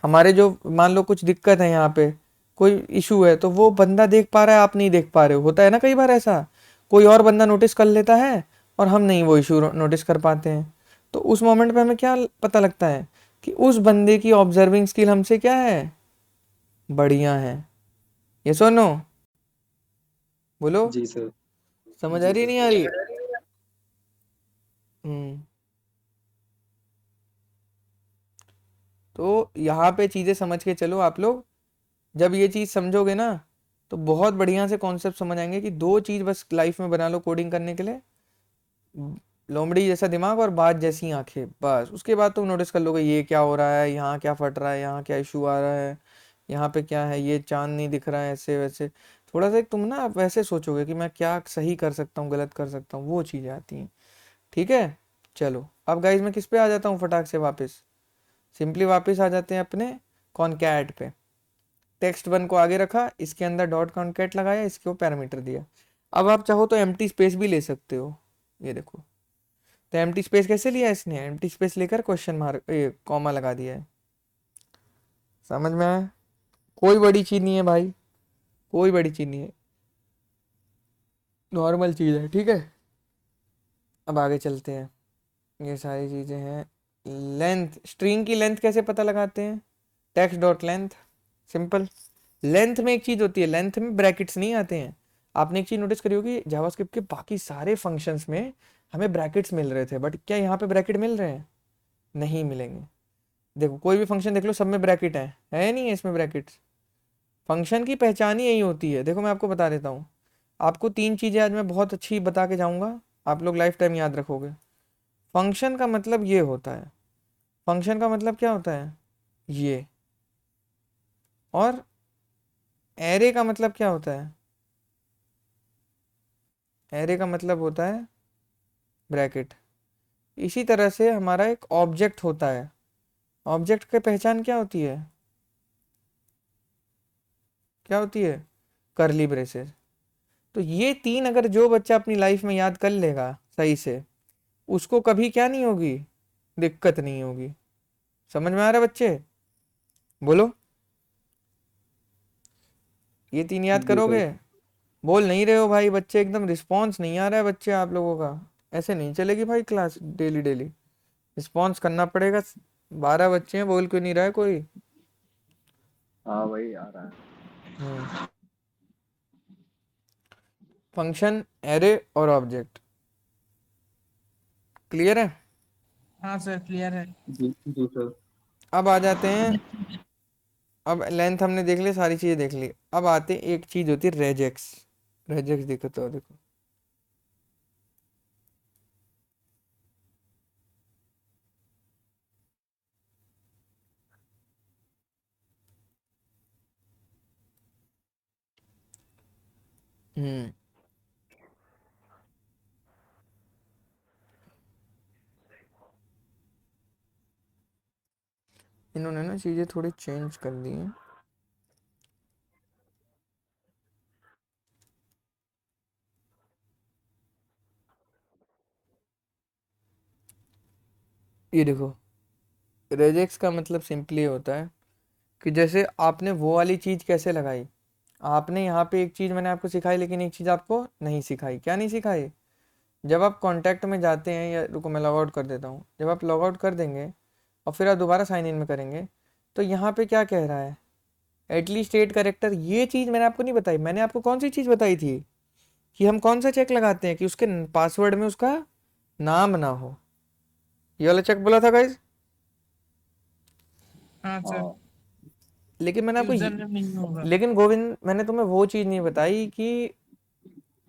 हमारे जो मान लो कुछ दिक्कत है यहाँ पे, कोई इशू है, तो वो बंदा देख पा रहा है, आप नहीं देख पा रहे हो। होता है ना कई बार ऐसा, कोई और बंदा नोटिस कर लेता है और हम नहीं वो इशू नोटिस कर पाते हैं। तो उस मोमेंट पे हमें क्या पता लगता है कि उस बंदे की ऑब्जर्विंग स्किल हमसे क्या है? बढ़िया है। ये सुनो, बोलो, जी सर। समझ आ जी रही सर। नहीं आ रही? हम्म। तो यहाँ पे चीजें समझ के चलो आप लोग। जब ये चीज समझोगे ना, तो बहुत बढ़िया से कॉन्सेप्ट समझ आएंगे कि दो चीज बस लाइफ में बना लो कोडिंग करने के लिए, लोमड़ी जैसा दिमाग और बाज जैसी आंखें, बस। उसके बाद तुम नोटिस कर लोगे ये क्या हो रहा है, यहाँ क्या फट रहा है, यहाँ क्या इशू आ रहा है, यहाँ पे क्या है, ये चांद नहीं दिख रहा है, ऐसे वैसे। थोड़ा सा तुम ना वैसे सोचोगे कि मैं क्या सही कर सकता हूँ, गलत कर सकता हूँ, वो चीजें आती हैं। ठीक है? चलो अब गाइज मैं किस पे आ जाता हूँ फटाक से वापस, सिंपली वापस आ जाते हैं अपने कॉनकैट पे। टेक्स्ट 1 को आगे रखा, इसके अंदर डॉट कॉनकैट लगाया, इसको पैरामीटर दिया। अब आप चाहो तो एम्प्टी स्पेस भी ले सकते हो, ये देखो। तो एम्प्टी स्पेस कैसे लिया इसने, एम्प्टी स्पेस लेकर क्वेश्चन मार्क कॉमा लगा दिया है। समझ में आया? कोई बड़ी चीज नहीं है भाई, कोई बड़ी चीज नहीं है, नॉर्मल चीज है, ठीक है। अब आगे चलते हैं, ये सारी चीजें हैं। लेंथ, स्ट्रिंग की लेंथ कैसे पता लगाते हैं, text dot length, simple. Length में एक चीज होती है, लेंथ में ब्रैकेट्स नहीं आते हैं। आपने एक चीज नोटिस करी होगी, जावास्क्रिप्ट के बाकी सारे फंक्शंस में हमें ब्रैकेट्स मिल रहे थे, बट क्या यहाँ पे ब्रैकेट मिल रहे हैं? नहीं मिलेंगे। देखो कोई भी फंक्शन देख लो, सब में ब्रैकेट है नहीं है इसमें ब्रैकेट्स। फंक्शन की पहचान ही यही होती है। देखो मैं आपको बता देता हूँ, आपको 3 चीज़ें आज मैं बहुत अच्छी बता के जाऊँगा, आप लोग लाइफ टाइम याद रखोगे। फंक्शन का मतलब ये होता है, फंक्शन का मतलब क्या होता है ये, और एरे का मतलब क्या होता है, एरे का मतलब होता है ब्रैकेट। इसी तरह से हमारा एक ऑब्जेक्ट होता है, ऑब्जेक्ट की पहचान क्या होती है, क्या होती है, करली ब्रेसेस। तो ये 3 अगर जो बच्चा अपनी लाइफ में याद कर लेगा सही से, उसको कभी क्या नहीं होगी, दिक्कत नहीं होगी। समझ में आ रहा है बच्चे, बोलो। ये 3 याद जी करोगे? सर। बोल नहीं रहे हो भाई बच्चे, एकदम रिस्पॉन्स नहीं आ रहा है बच्चे आप लोगों का। ऐसे नहीं चलेगी भाई क्लास डेली डेली, रिस्पॉन्स करना पड़ेगा। 12 बच्चे हैं, बोल क्यों नहीं रहा है कोई? हाँ भाई आ रहा है। हम्म, फंक्शन, एरे और ऑब्जेक्ट, क्लियर है? हाँ सर क्लियर है। जी जी सर। अब आ जाते हैं, अब लेंथ हमने देख ली, सारी चीजें देख ली। अब आते हैं, एक चीज होती है रेजेक्स। रेजेक्स देखो तो देखो, हम्म, इन्होंने ना चीजें थोड़ी चेंज कर दी हैं। ये देखो, रेजेक्स का मतलब सिंपली होता है कि जैसे आपने वो वाली चीज कैसे लगाई, आपने यहाँ पे एक चीज मैंने आपको सिखाई, लेकिन एक चीज आपको नहीं सिखाई। क्या नहीं सिखाई? जब आप कांटेक्ट में जाते हैं, या रुको मैं लॉग आउट कर देता हूँ, जब आप लॉग आउट कर देंगे और फिर आप दोबारा साइन इन में करेंगे, तो यहाँ पे क्या कह रहा है, एटलीस्ट 8 करेक्टर। ये चीज़ मैंने आपको नहीं बताई। मैंने आपको कौन सी चीज़ बताई थी, कि हम कौन सा चेक लगाते हैं कि उसके पासवर्ड में उसका नाम ना हो। ये वाला चेक बोला था गाइज। हाँ सर, हाँ लेकिन मैंने आपको यूजर नेम नहीं होगा। लेकिन गोविंद, मैंने तुम्हें वो चीज़ नहीं बताई कि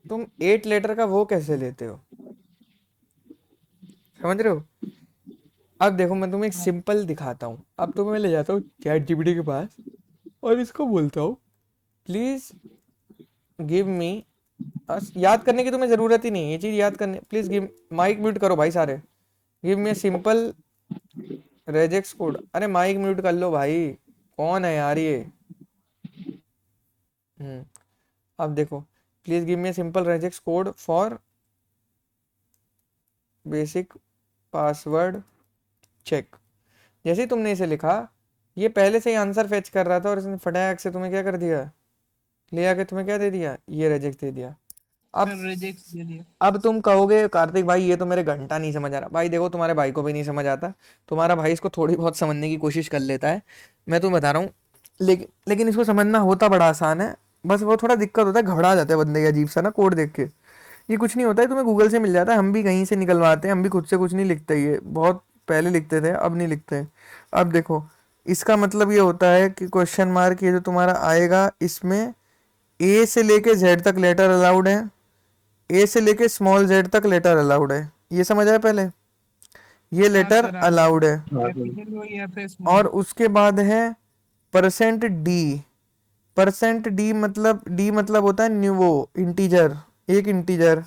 तुम 8 लेटर का वो कैसे लेते हो, समझ रहे हो? अब देखो मैं तुम्हें एक हाँ सिंपल दिखाता हूँ। अब तुम्हें मैं ले जाता हूँ चैट जीपीटी के पास और इसको बोलता हूँ, प्लीज गिव मी, याद करने की तुम्हें जरूरत ही नहीं है ये चीज याद करने। प्लीज गिव, माइक म्यूट करो भाई सारे, give me simple regex code. अरे माइक म्यूट कर लो भाई, कौन है यार ये। हम्म, अब देखो, please give me simple regex code for basic password check. जैसे ही तुमने इसे लिखा, ये पहले से ही आंसर फेच कर रहा था, और इसने फटाक से तुम्हें क्या कर दिया, ले आके तुम्हें क्या दे दिया, ये रिजेक्ट दे दिया। अब सर, रिजेक्ट दे दिया। अब तुम कहोगे कार्तिक भाई ये तो मेरे घंटा नहीं समझ आ रहा। भाई देखो, तुम्हारे भाई को भी नहीं समझ आता, तुम्हारा भाई इसको थोड़ी बहुत समझने की कोशिश कर लेता है, मैं तुम्हें बता रहा हूँ। लेकिन इसको समझना होता बड़ा आसान है, बस वो थोड़ा दिक्कत होता है, घबरा जाता है बंदे का अजीब सा ना कोड देख के। ये कुछ नहीं होता है, तुम्हें गूगल से मिल जाता है, हम भी कहीं से निकलवाते हैं, हम भी खुद से कुछ नहीं लिखते, ये बहुत पहले लिखते थे, अब नहीं लिखते। अब देखो, इसका मतलब ये होता है कि क्वेश्चन मार्क ये जो तुम्हारा आएगा, इसमें ए से लेके जेड तक लेटर अलाउड है, ए से लेके स्मॉल जेड तक लेटर अलाउड है। ये समझ आया पहले, ये हाँ लेटर सर, आ गया। अलाउड है। हाँ सर। कैपिटल हो या फिर और स्मॉल। उसके बाद है परसेंट डी। परसेंट डी मतलब होता है न्यू वो इंटीजर, एक इंटीजर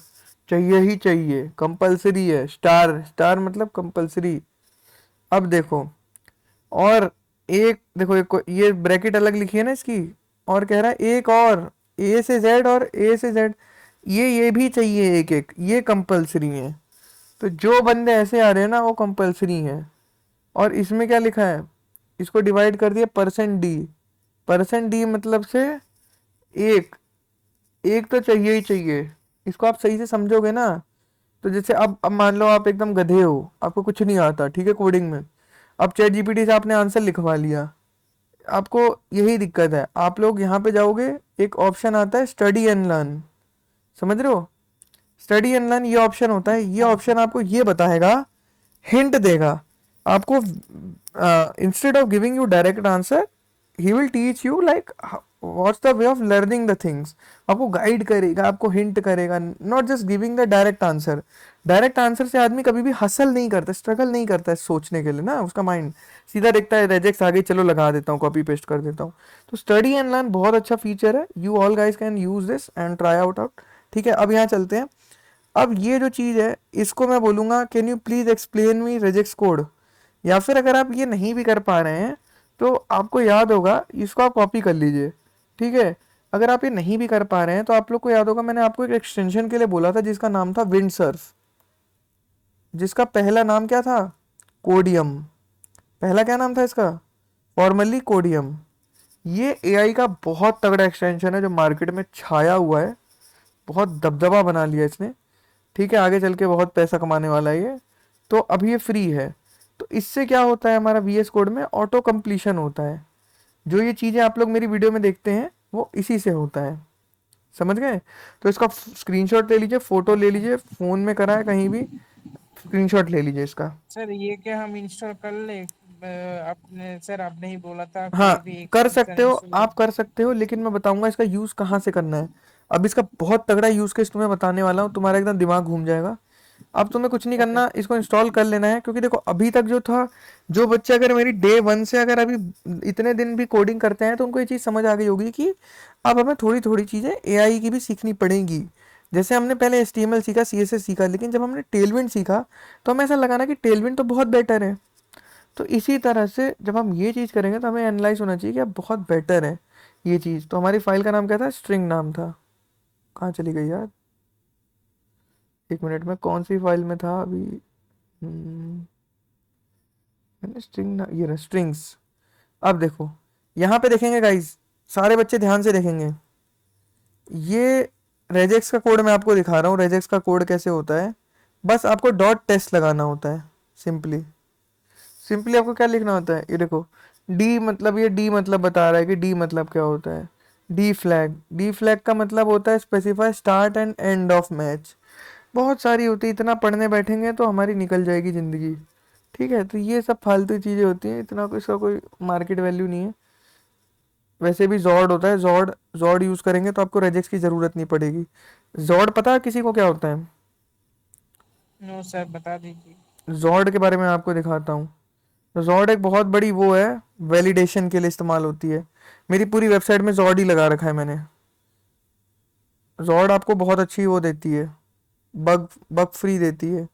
चाहिए ही चाहिए, कंपलसरी है। स्टार, स्टार मतलब कंपलसरी। अब देखो, और एक देखो, एक ये ब्रैकेट अलग लिखी है ना इसकी, और कह रहा है एक और ए से जेड और ए से जेड, ये भी चाहिए एक एक, ये कंपलसरी है। तो जो बंदे ऐसे आ रहे हैं ना वो कंपलसरी हैं। और इसमें क्या लिखा है, इसको डिवाइड कर दिया परसेंट डी। परसेंट डी मतलब से एक, एक तो चाहिए ही चाहिए। इसको आप सही से समझोगे ना, तो जैसे अब मान लो आप एकदम गधे हो, आपको कुछ नहीं आता, ठीक है, कोडिंग में। अब चैट जीपीटी से आपने आंसर लिखवा लिया, आपको यही दिक्कत है। आप लोग यहाँ पे जाओगे, एक ऑप्शन आता है स्टडी एंड लर्न, समझ रहे हो? स्टडी एंड लर्न ये ऑप्शन होता है, ये हाँ ऑप्शन आपको ये बताएगा, हिंट देगा आपको। Instead of giving you direct answer, he will teach you like what's the way of learning the things. आपको गाइड करेगा, आपको हिंट करेगा, not just giving the direct answer. Direct answer से आदमी कभी भी हसल नहीं करता, स्ट्रगल नहीं करता है सोचने के लिए ना, उसका माइंड सीधा देखता है रेजेक्ट्स आ गई, चलो लगा देता हूँ, कॉपी पेस्ट कर देता हूँ। तो स्टडी एंड लर्न बहुत अच्छा फीचर है, you all guys can use this and try out. ठीक है, अब यहाँ चलते हैं। अब ये जो चीज़ है इसको मैं बोलूँगा, can you please explain me regex code. या फिर अगर आप ये नहीं भी कर पा रहे हैं तो आपको याद होगा, इसको आप कॉपी कर लीजिए, ठीक है। अगर आप ये नहीं भी कर पा रहे हैं तो आप लोग को याद होगा, मैंने आपको एक एक्सटेंशन के लिए बोला था जिसका नाम था विंडसर्फ, जिसका पहला नाम क्या था, कोडियम। पहला क्या नाम था इसका, फॉर्मली कोडियम। ये एआई का बहुत तगड़ा एक्सटेंशन है जो मार्केट में छाया हुआ है, बहुत दबदबा बना लिया इसने, ठीक है। आगे चल के बहुत पैसा कमाने वाला है ये। तो अभी ये फ्री है, तो इससे क्या होता है, हमारा वीएस कोड में ऑटो कंप्लीशन होता है। जो ये चीज़ें आप लोग मेरी वीडियो में देखते हैं वो इसी से होता है, समझ गए? तो इसका स्क्रीनशॉट ले लीजिए, फोटो ले लीजिए, फ़ोन में करा है कहीं भी, स्क्रीनशॉट ले लीजिए इसका। सर, ये क्या हम इंस्टॉल कर ले? आपने सर, आपने ही बोला था हाँ, कोई भी एक कर फीचर सकते हो, इंस्टॉल। आप कर सकते हो, लेकिन मैं बताऊंगा इसका यूज़ कहाँ से करना है। अब इसका बहुत तगड़ा यूज़ केस तुम्हें बताने वाला हूँ, तुम्हारा एकदम दिमाग घूम जाएगा। अब तुम्हें कुछ नहीं ओके। करना, इसको इंस्टॉल कर लेना है। क्योंकि देखो अभी तक जो था, जो बच्चे अगर मेरी डे वन से अगर अभी इतने दिन भी कोडिंग करते हैं तो उनको ये चीज़ समझ आ गई होगी कि अब हमें थोड़ी थोड़ी चीज़ें एआई की भी सीखनी पड़ेंगी। जैसे हमने पहले एचटीएमएल सीखा, सीएसएस सीखा, लेकिन जब हमने टेलविंड सीखा तो हमें ऐसा लगा ना कि टेलविंड तो बहुत बेटर है। तो इसी तरह से जब हम ये चीज़ करेंगे तो हमें एनालाइज होना चाहिए कि अब बहुत बेटर है ये चीज़। तो हमारी फाइल का नाम क्या था, स्ट्रिंग नाम था। कहाँ चली गई यार, एक मिनट में, कौन सी फाइल में था अभी, मैंने स्ट्रिंग, ये रहा स्ट्रिंग्स। अब देखो यहाँ पे देखेंगे गाइज, सारे बच्चे ध्यान से देखेंगे, ये रेजेक्स का कोड मैं आपको दिखा रहा हूँ। रेजेक्स का कोड कैसे होता है, बस आपको डॉट टेस्ट लगाना होता है। सिंपली सिंपली आपको क्या लिखना होता है, ये देखो, डी मतलब, ये डी मतलब बता रहा है कि डी मतलब क्या होता है। डी फ्लैग, डी फ्लैग का मतलब होता है specify start and end of match. बहुत सारी होती है, इतना पढ़ने बैठेंगे तो हमारी निकल जाएगी ज़िंदगी, ठीक है। तो ये सब फालतू चीज़ें होती हैं, इतना कोई इसका कोई मार्केट वैल्यू नहीं है। वैसे भी जॉड होता है, जॉड जॉड यूज़ करेंगे तो आपको रेजेक्स की ज़रूरत नहीं पड़ेगी। जॉड पता है किसी को क्या होता है? नो सर, बता दीजिए। जॉड के बारे में आपको दिखाता हूँ। जॉड एक बहुत बड़ी वो है, वैलिडेशन के लिए इस्तेमाल होती है। मेरी पूरी वेबसाइट में जॉड ही लगा रखा है मैंने। जॉड आपको बहुत अच्छी वो देती है, बग बग फ्री देती है।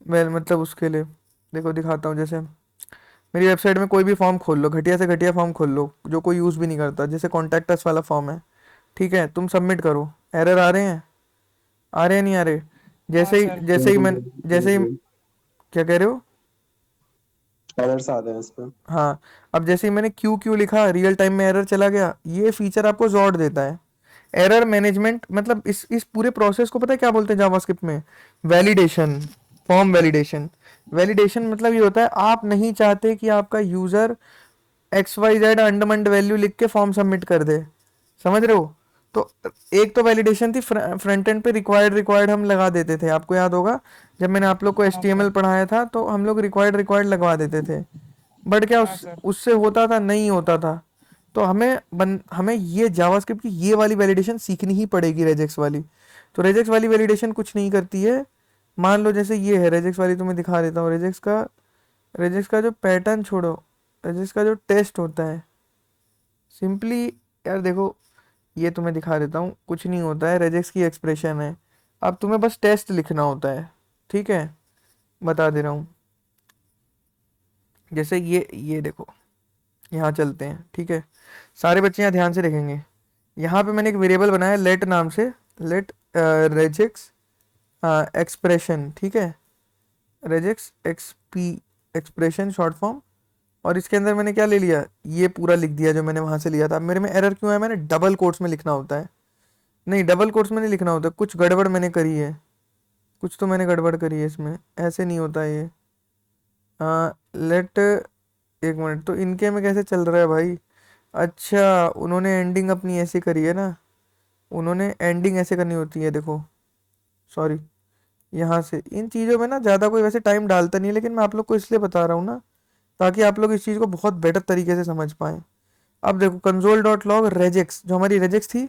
वेल मतलब उसके लिए देखो दिखाता हूँ। जैसे मेरी वेबसाइट में कोई भी फॉर्म खोल लो, घटिया से घटिया फॉर्म खोल लो जो कोई यूज़ भी नहीं करता, जैसे कॉन्टैक्ट अस वाला फॉर्म है, ठीक है। तुम सबमिट करो, एरर आ रहे हैं, आ रहे हैं नहीं आ रहे? हाँ सर। जैसे ही क्या कह रहे हो? एरर्स आते हैं इस पे। हाँ, अब जैसे ही मैंने क्यू क्यू लिखा, रियल टाइम में एरर चला गया। ये फीचर आपको जॉड देता है, एरर मैनेजमेंट। मतलब इस पूरे प्रोसेस को पता है क्या बोलते हैं जावास्क्रिप्ट में? Validation, form validation. वैलिडेशन मतलब ये होता है, आप नहीं चाहते कि आपका यूज़र एक्स वाई जेड अंडरमंड वैल्यू लिख के फॉर्म सबमिट कर दे, समझ रहे हो? तो एक तो वैलिडेशन थी, फ्रंट एंड पे रिक्वायर्ड हम लगा देते थे, आपको याद होगा जब मैंने आप लोग को हाँ एचटीएमएल सर। पढ़ाया था तो हम लोग रिक्वायर्ड लगवा देते थे। बट क्या हाँ सर। उससे होता था, नहीं होता था। तो हमें ये जावास्क्रिप्ट की ये वाली वैलिडेशन सीखनी ही पड़ेगी, रेजेक्स वाली। तो रेजेक्स वाली वैलिडेशन कुछ नहीं करती है। मान लो जैसे ये है रेजेक्स वाली, तो मैं दिखा देता हूँ। रेजेक्स का जो पैटर्न छोड़ो, रेजेक्स का जो टेस्ट होता है, सिंपली यार देखो, ये तुम्हें दिखा देता हूँ। कुछ नहीं होता है, रेजेक्स की एक्सप्रेशन है, अब तुम्हें बस टेस्ट लिखना होता है, ठीक है, बता दे रहा हूँ। जैसे ये देखो, यहाँ चलते हैं, ठीक है, सारे बच्चे यहाँ ध्यान से देखेंगे। यहाँ पे मैंने एक वेरिएबल बनाया लेट नाम से, लेट रेजेक्स एक्सप्रेशन, ठीक है, regex XP expression short form. और इसके अंदर मैंने क्या ले लिया, ये पूरा लिख दिया जो मैंने वहां से लिया था। अब मेरे में एरर क्यों है, मैंने डबल कोट्स में लिखना होता है, नहीं डबल कोट्स में नहीं लिखना होता, कुछ गड़बड़ मैंने करी है, कुछ तो मैंने गड़बड़ करी है इसमें, ऐसे नहीं होता ये। लेट, एक मिनट, तो इनके में कैसे चल रहा है भाई? अच्छा, उन्होंने एंडिंग अपनी ऐसे करी है ना, उन्होंने एंडिंग ऐसे करनी होती है, देखो, सॉरी। यहाँ से इन चीज़ों में ना ज़्यादा कोई वैसे टाइम डालता नहीं है, लेकिन मैं आप लोग को इसलिए बता रहा हूँ ना, ताकि आप लोग इस चीज़ को बहुत बेटर तरीके से समझ पाएँ। अब देखो कंसोल डॉट लॉग रेजेक्स, जो हमारी रेजेक्स थी,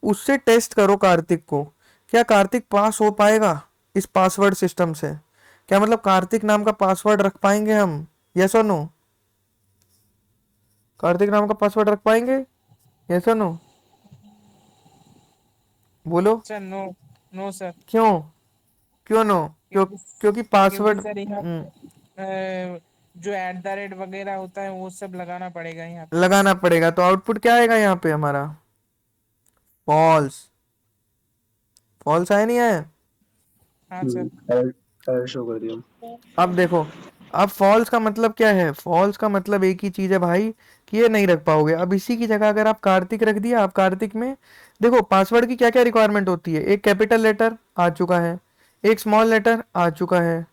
उससे टेस्ट करो कार्तिक को, क्या कार्तिक पास हो पाएगा इस पासवर्ड सिस्टम से? क्या मतलब कार्तिक नाम का पासवर्ड रख पाएंगे हम? यस और नो? कार्तिक नाम का पासवर्ड रख पाएंगे? यस और नो? बोलो। सर नो, नो सर, क्यों? क्यों नो? क्योंकि क्योंकि क्योंकि पासवर्ड सर यहाँ जो @ वगैरह होता है वो सब लगाना पड़ेगा यहाँ पे। लगाना पड़ेगा, तो आउटपुट क्या आएगा यहाँ पे हमारा? फॉल्स। फॉल्स आया, नहीं आया? हाँ सर। एरर शो कर दिया। अब देखो, अब फॉल्स का मतलब क्या है? फॉल्स का मतलब एक ही चीज है भाई, कि ये नहीं रख पाओगे। अब इसी की जगह अगर आप कार्तिक रख दिया, आप कार्तिक में देखो पासवर्ड की क्या क्या रिक्वायरमेंट होती है। एक कैपिटल लेटर आ चुका है, एक स्मॉल लेटर आ चुका है,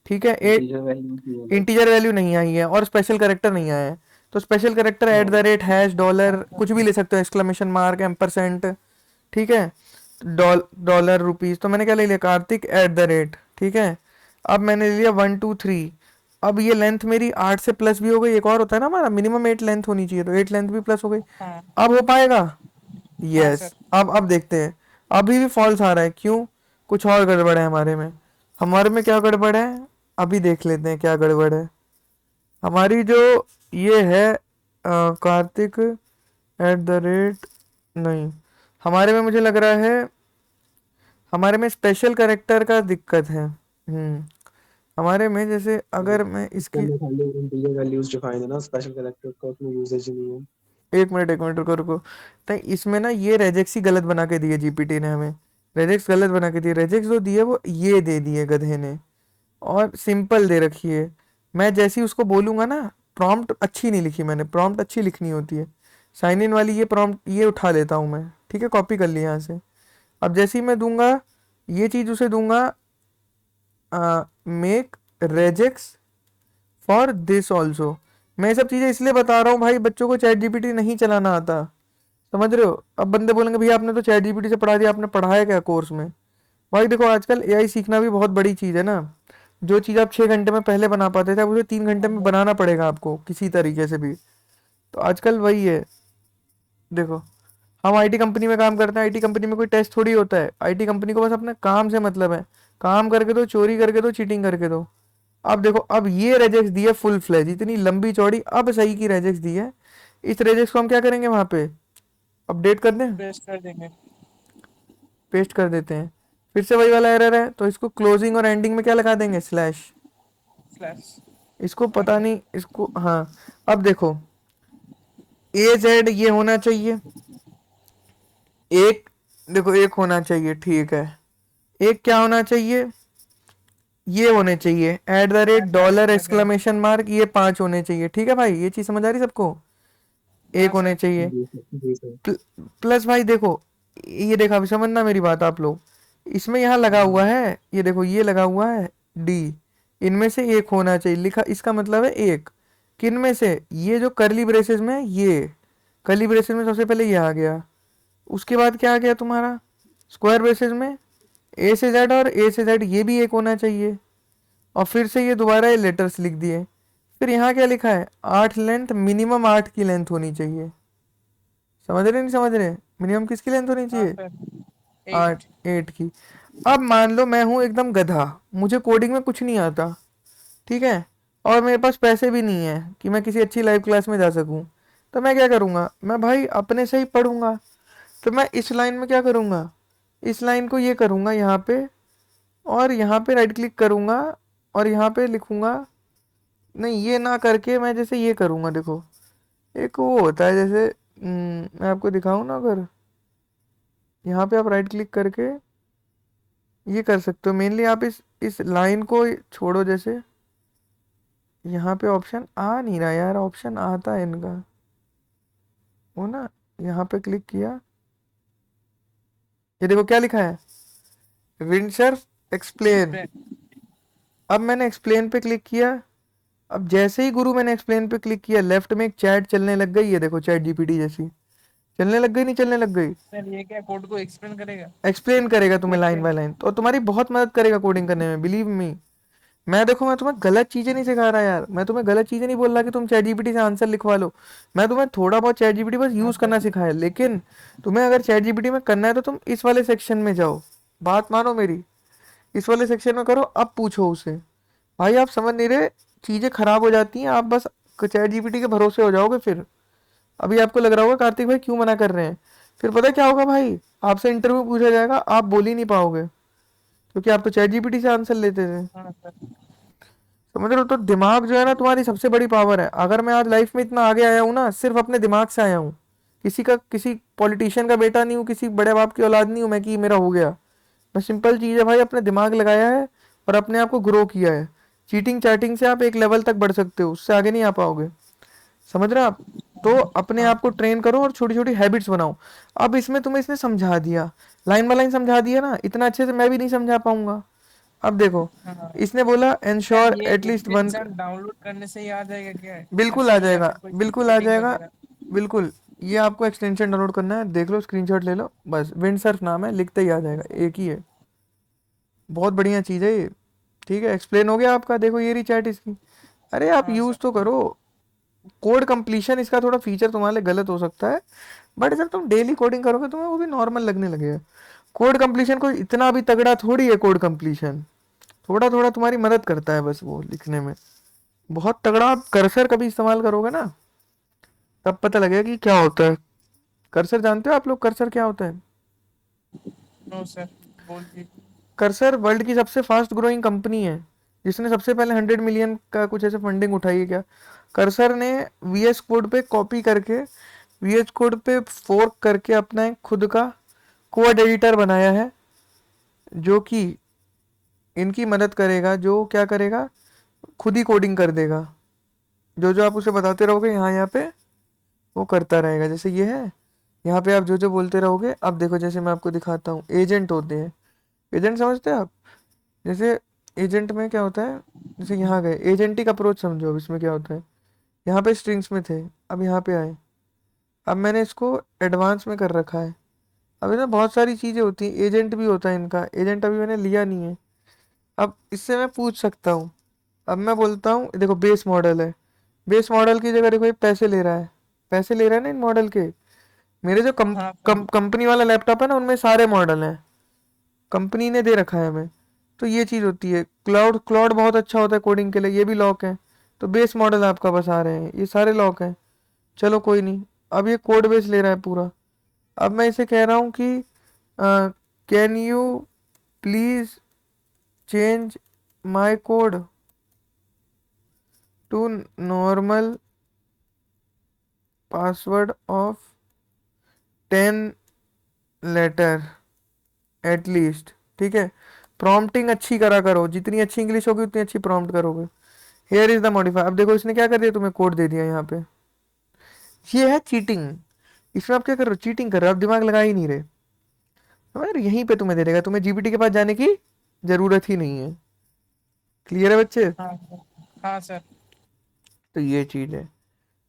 ठीक है, एक इंटीजर वैल्यू की है। इंटीजर वैल्यू नहीं आई है, और स्पेशल करेक्टर नहीं आया है। तो स्पेशल करेक्टर @ हैश डॉलर कुछ भी ले सकते हो, एक्सक्लेमेशन मार्क, एम्परसेंट, ठीक है, डॉलर, रुपीज। तो मैंने क्या ले लिया, कार्तिक @ ठीक है। अब मैंने ले लिया 1 2 3। अब ये लेंथ मेरी 8 से प्लस भी हो गई, एक और होता है ना हमारा मिनिमम 8 लेंथ होनी चाहिए, तो 8 लेंथ भी प्लस हो गई। हाँ अब हो पाएगा? हाँ यस। सर। अब देखते हैं, अभी भी फॉल्स आ रहा है, क्यों? कुछ और गड़बड़ है हमारे में। हमारे में क्या गड़बड़ है, अभी देख लेते हैं क्या गड़बड़ है। हमारी जो ये है कार्तिक नहीं, हमारे में मुझे लग रहा है हमारे में स्पेशल करेक्टर का दिक्कत है। हमारे में जैसे अगर मैं इसके इसकी, अंदर खाली इंटीजर वैल्यूज डिफाइन है ना, स्पेशल कैरेक्टर का उसमें यूजेज नहीं है। एक मिनट रुको रुको, तो इसमें ना ये रेजेक्स ही गलत बना के दिए जीपीटी ने हमें, रेजेक्स गलत बना के दिए। रेजेक्स जो दिए वो ये दे दिए गधे ने, और सिंपल दे रखी है। मैं जैसे ही उसको बोलूंगा ना, प्रॉम्प्ट अच्छी नहीं लिखी मैंने, प्रॉम्प्ट अच्छी लिखनी होती है। साइन इन वाली ये प्रॉम्प्ट ये उठा लेता हूँ मैं, ठीक है, कॉपी कर लिया यहाँ से। अब जैसे ही मैं दूंगा ये चीज़, उसे दूंगा make regex for this also. मैं ये सब चीज़ें इसलिए बता रहा हूँ भाई, बच्चों को चैट जीपीटी नहीं चलाना आता, समझ रहे हो? अब बंदे बोलेंगे भैया आपने तो चैट जीपीटी से पढ़ा दिया, आपने पढ़ाया क्या कोर्स में? भाई देखो आजकल एआई सीखना भी बहुत बड़ी चीज़ है ना। जो चीज़ आप 6 घंटे में पहले बना पाते थे, अब उसे 3 घंटे में बनाना पड़ेगा आपको किसी तरीके से भी। तो आजकल वही है। देखो, हम आईटी कंपनी में काम करते हैं, आईटी कंपनी में कोई टेस्ट थोड़ी होता है, आईटी कंपनी को बस अपने काम से मतलब है, काम करके दो, चोरी करके दो, चीटिंग करके दो। अब देखो, अब ये रेजेक्स दी है फुल फ्लैज, इतनी लंबी चौड़ी, अब सही की रेजेक्स दी है। इस रेजेक्स को हम क्या करेंगे, वहां पे अपडेट कर दें, पेस्ट कर देंगे। पेस्ट कर देते हैं। फिर से वही वाला एरर है, तो इसको क्लोजिंग और एंडिंग में क्या लगा देंगे, स्लैश। स्लैश। इसको पता नहीं, इसको, हाँ। अब देखो, AZ ये होना चाहिए, एक, देखो एक होना चाहिए, ठीक है, एक क्या होना चाहिए, ये होने चाहिए @ डॉलर ! ये 5 होने चाहिए, ठीक है भाई, ये चीज समझ आ रही सबको? एक हाँ होने सर। चाहिए। जी सर, जी सर। प्लस भाई देखो, ये देखा, अभी समझना मेरी बात आप लोग, इसमें यहाँ लगा हुआ है, ये देखो ये लगा हुआ है D, इनमें से एक होना चाहिए लिखा, इसका मतलब है एक। किन में से? ये जो करली ब्रेसेस में, ये करली ब्रेसेस में सबसे पहले ये आ गया, उसके बाद क्या आ गया तुम्हारा स्क्वायर ब्रेसेस में A से Z, और A से Z ये भी एक होना चाहिए, और फिर से ये दोबारा ये लेटर्स लिख दिए। फिर यहाँ क्या लिखा है, 8 लेंथ, मिनिमम 8 की लेंथ होनी चाहिए। समझ रहे नहीं समझ रहे? मिनिमम किसकी लेंथ होनी हाँ चाहिए? सर। 8 8। 8 की। अब मान लो मैं हूँ एकदम गधा, मुझे कोडिंग में कुछ नहीं आता, ठीक है, और मेरे पास पैसे भी नहीं है कि मैं किसी अच्छी लाइव क्लास में जा सकूं, तो मैं क्या करूंगा, मैं भाई अपने से ही पढ़ूंगा। तो मैं इस लाइन में क्या करूंगा, इस लाइन को ये करूँगा यहाँ पे, और यहाँ पे राइट क्लिक करूँगा और यहाँ पे लिखूँगा, नहीं ये ना करके मैं जैसे ये करूँगा, देखो एक वो होता है जैसे मैं आपको दिखाऊँ ना, अगर यहाँ पे आप राइट क्लिक करके ये कर सकते हो। मेनली आप इस लाइन को छोड़ो, जैसे यहाँ पे ऑप्शन आ नहीं रहा यार, ऑप्शन आता है इनका वो ना, यहाँ पे क्लिक किया, ये देखो क्या लिखा है, विंडसर्फ एक्सप्लेन। अब मैंने एक्सप्लेन पे क्लिक किया, अब जैसे ही गुरु मैंने एक्सप्लेन पे क्लिक किया, लेफ्ट में एक चैट चलने लग गई, ये देखो चैट जीपीटी जैसी चलने लग गई, नहीं चलने लग गई, सर ये क्या कोड को एक्सप्लेन करेगा? एक्सप्लेन करेगा तुम्हें लाइन बाय लाइन, तो तुम्हारी बहुत मदद करेगा कोडिंग करने में, बिलीव मी। मैं देखो मैं तुम्हें गलत चीजें नहीं सिखा रहा यार, मैं तुम्हें गलत चीजें नहीं बोल रहा कि तुम चैट जीपीटी से आंसर लिखवा लो, मैं तुम्हें थोड़ा बहुत चैट जीपीटी बस यूज करना सिखाया। लेकिन तुम्हें अगर चैट जीपीटी में करना है तो तुम इस वाले सेक्शन में जाओ, बात मानो मेरी, इस वाले सेक्शन में करो, अब पूछो उसे। भाई आप समझ नहीं रहे, चीजें खराब हो जाती हैं, आप बस चैट जीपीटी के भरोसे हो जाओगे फिर। अभी आपको लग रहा होगा कार्तिक भाई क्यों मना कर रहे हैं, फिर पता है क्या होगा भाई, आपसे इंटरव्यू पूछा जाएगा, आप बोल ही नहीं पाओगे, क्योंकि आप तो चैट जीपीटी से आंसर लेते थे। हाँ सर। समझ रहे हो? तो दिमाग जो है ना तुम्हारी सबसे बड़ी पावर है। अगर मैं आज लाइफ में इतना आगे आया हूँ ना, सिर्फ अपने दिमाग से आया हूँ, किसी पॉलिटिशियन का बेटा नहीं हूँ, किसी बड़े बाप की औलाद नहीं हूँ मैं कि मेरा हो गया। मैं सिंपल चीज़ है भाई, अपने दिमाग लगाया है और अपने आप को ग्रो किया है। चीटिंग चैटिंग से आप एक लेवल तक बढ़ सकते हो, उससे आगे नहीं आ पाओगे। समझ रहे हो आप? तो अपने आप को ट्रेन करो और छोटी छोटी हैबिट्स बनाओ। अब इसमें तुम्हें इसने समझा दिया, लाइन बाय लाइन समझा दिया ना, इतना अच्छे से मैं भी नहीं समझा पाऊंगा। अब देखो हाँ इसने बोला सर, एंश्योर ये एटलीस्ट वन, एप्लीकेशन डाउनलोड करने से ही आ जाएगा क्या? बिल्कुल आ ऐसे या जाएगा, फिर कोई बिल्कुल आ सेटिंग जाएगा, वगैरह? बिल्कुल। ये आपको एक्सटेंशन डाउनलोड करना है, देख लो स्क्रीनशॉट ले लो, बस विंडसर्फ नाम है, लिखते ही आ जाएगा, एक ही है। बहुत बढ़िया चीज़ है ये। ठीक है, एक्सप्लेन हो गया आपका, देखो ये रही चैट इसकी। अरे आप हाँ यूज़ सर। तो करो। कोड कंप्लीशन इसका थोड़ा फीचर तुम्हारे लिए गलत हो सकता है, बट जब तुम डेली कोडिंग करोगे तुम्हें वो भी नॉर्मल लगने लगेगा। कोड कंप्लीशन कोई इतना भी तगड़ा थोड़ी है, कोड कंप्लीशन थोड़ा थोड़ा तुम्हारी मदद करता है बस वो लिखने में। बहुत तगड़ा आप कर्सर कभी इस्तेमाल करोगे ना, तब पता लगेगा कि क्या होता है कर्सर। जानते हो आप लोग कर्सर क्या होता है? नो सर, बोल दीजिए। कर्सर वर्ल्ड की सबसे फास्ट ग्रोइंग कंपनी है, जिसने सबसे पहले 100 मिलियन का कुछ ऐसे फंडिंग उठाई है क्या। कर्सर ने वीएस कोड पे कॉपी करके, वीएस कोड पे फोर्क करके अपना एक खुद का कोड एडिटर बनाया है, जो कि इनकी मदद करेगा, जो क्या करेगा, खुद ही कोडिंग कर देगा। जो जो आप उसे बताते रहोगे यहाँ यहाँ पे वो करता रहेगा। जैसे ये है, यहाँ पे आप जो जो बोलते रहोगे, अब देखो जैसे मैं आपको दिखाता हूँ, एजेंट होते हैं, एजेंट समझते हैं आप? जैसे एजेंट में क्या होता है, जैसे यहाँ गए, एजेंटिक अप्रोच समझो। अब इसमें क्या होता है, यहाँ पे स्ट्रिंग्स में थे, अब यहाँ पे आए, अब मैंने इसको एडवांस में कर रखा है। अब इसमें बहुत सारी चीज़ें होती हैं, एजेंट भी होता है इनका, एजेंट अभी मैंने लिया नहीं है। अब इससे मैं पूछ सकता हूँ, अब मैं बोलता हूँ देखो बेस मॉडल है, बेस मॉडल की जगह देखो ये पैसे ले रहा है, पैसे ले रहा है ना इन मॉडल के। मेरे जो हाँ सर। कंपनी वाला लैपटॉप है ना, उनमें सारे मॉडल हैं, कंपनी ने दे रखा है हमें। तो ये चीज़ होती है। क्लाउड क्लाउड बहुत अच्छा होता है कोडिंग के लिए, ये भी लॉक है। तो बेस मॉडल आपका बस आ रहे हैं, ये सारे लॉक हैं। चलो कोई नहीं, अब ये कोड बेस ले रहा है पूरा। अब मैं इसे कह रहा हूँ कि can you please change my code to normal password of 10 letter at least. ठीक है, प्रॉम्प्टिंग अच्छी करा करो, जितनी अच्छी इंग्लिश होगी उतनी अच्छी प्रॉम्प्ट करोगे। Here is the modifier. अब देखो इसने क्या कर दिया, तुम्हें कोड दे दिया यहाँ पे। ये है चीटिंग। इसमें आप क्या कर रहे हो, चीटिंग कर रहे हो, आप दिमाग लगा ही नहीं रहे। तो यहीं पे तुम्हें दे देगा, तुम्हें जीपीटी के पास जाने की जरूरत ही नहीं है। क्लियर है बच्चे? हाँ सर। हाँ सर। तो ये चीज है।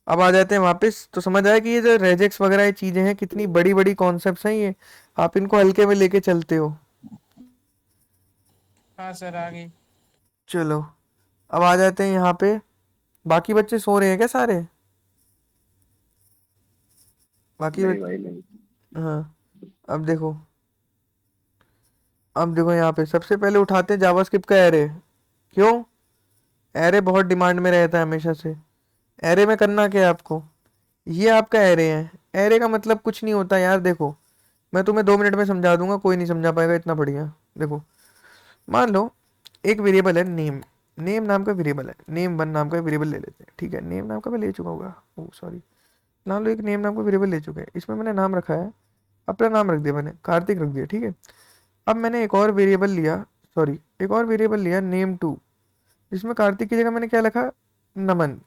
अब आ जाते हैं वापस, तो समझ आया कि ये जो रेजेक्स वगैरह ये चीजें हैं कितनी बड़ी बड़ी कॉन्सेप्ट्स हैं ये, आप इनको हल्के में लेके चलते हो। हाँ सर, आ गई। चलो अब आ जाते हैं यहाँ पे। बाकी बच्चे सो रहे हैं क्या सारे? बाकी नहीं भाई नहीं। हाँ, अब देखो, अब देखो यहाँ पे सबसे पहले उठाते हैं जावास्क्रिप्ट का एरे। क्यों? एरे बहुत डिमांड में रहता है हमेशा से। एरे में करना क्या है आपको, ये आपका एरे है। एरे का मतलब कुछ नहीं होता यार, देखो मैं तुम्हें 2 मिनट में समझा दूंगा, कोई नहीं समझा पाएगा इतना बढ़िया। देखो, मान लो एक वेरिएबल है नेम, नेम नाम का वेरिएबल है, नेम 1 नाम का वेरिएबल ले लेते हैं, ठीक है। नेम नाम का मैं ले चुका होगा, ओ सॉरी, मान लो एक नेम नाम का वेरिएबल ले चुके हैं, इसमें मैंने नाम रखा है, अपना नाम रख दिया मैंने, कार्तिक रख दिया, ठीक है। अब मैंने एक और वेरिएबल लिया, सॉरी एक और वेरिएबल लिया name2, जिसमें कार्तिक की जगह मैंने क्या रखा, नमन,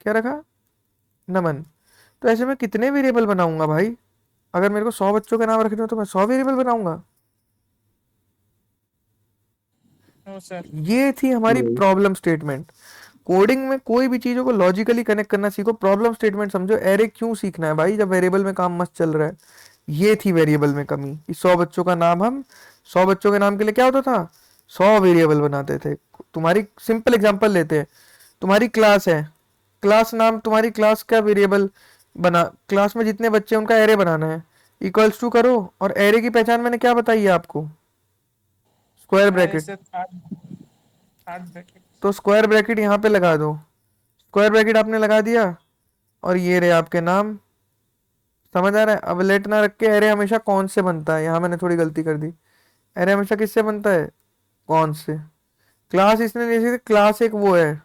क्या रखा, नमन। तो ऐसे में कितने वेरिएबल बनाऊंगा भाई? अगर मेरे को 100 बच्चों के नाम रखने हो तो मैं 100 वेरिएबल बनाऊंगा। No sir. ये थी हमारी नहीं। Problem statement. कोडिंग में कोई भी चीजों को लॉजिकली कनेक्ट करना सीखो, प्रॉब्लम स्टेटमेंट समझो। एरे क्यों सीखना है भाई जब वेरिएबल में काम मस्त चल रहा है? ये थी वेरिएबल में कमी कि 100 बच्चों का नाम, हम 100 बच्चों के नाम के लिए क्या होता था, 100 वेरिएबल बनाते थे। तुम्हारी सिंपल एग्जांपल लेते हैं, तुम्हारी क्लास है, क्लास नाम, तुम्हारी क्लास का वेरिएबल बना, क्लास में जितने बच्चे हैं उनका एरे बनाना है, इक्वल्स टू करो, और एरे की पहचान मैंने क्या बताई है आपको, स्क्वायर एरे ब्रैकेट। से थर्ड ब्रैकेट। तो स्क्वायर ब्रैकेट यहाँ पे लगा दो, स्क्वायर ब्रैकेट आपने लगा दिया, और ये रहे आपके नाम। समझ आ रहा है? अब लेट ना रख के एरे हमेशा कौन से बनता है, यहाँ मैंने थोड़ी गलती कर दी। एरे हमेशा किससे बनता है, कौन से। क्लास इसने जैसे क्लास एक वो है,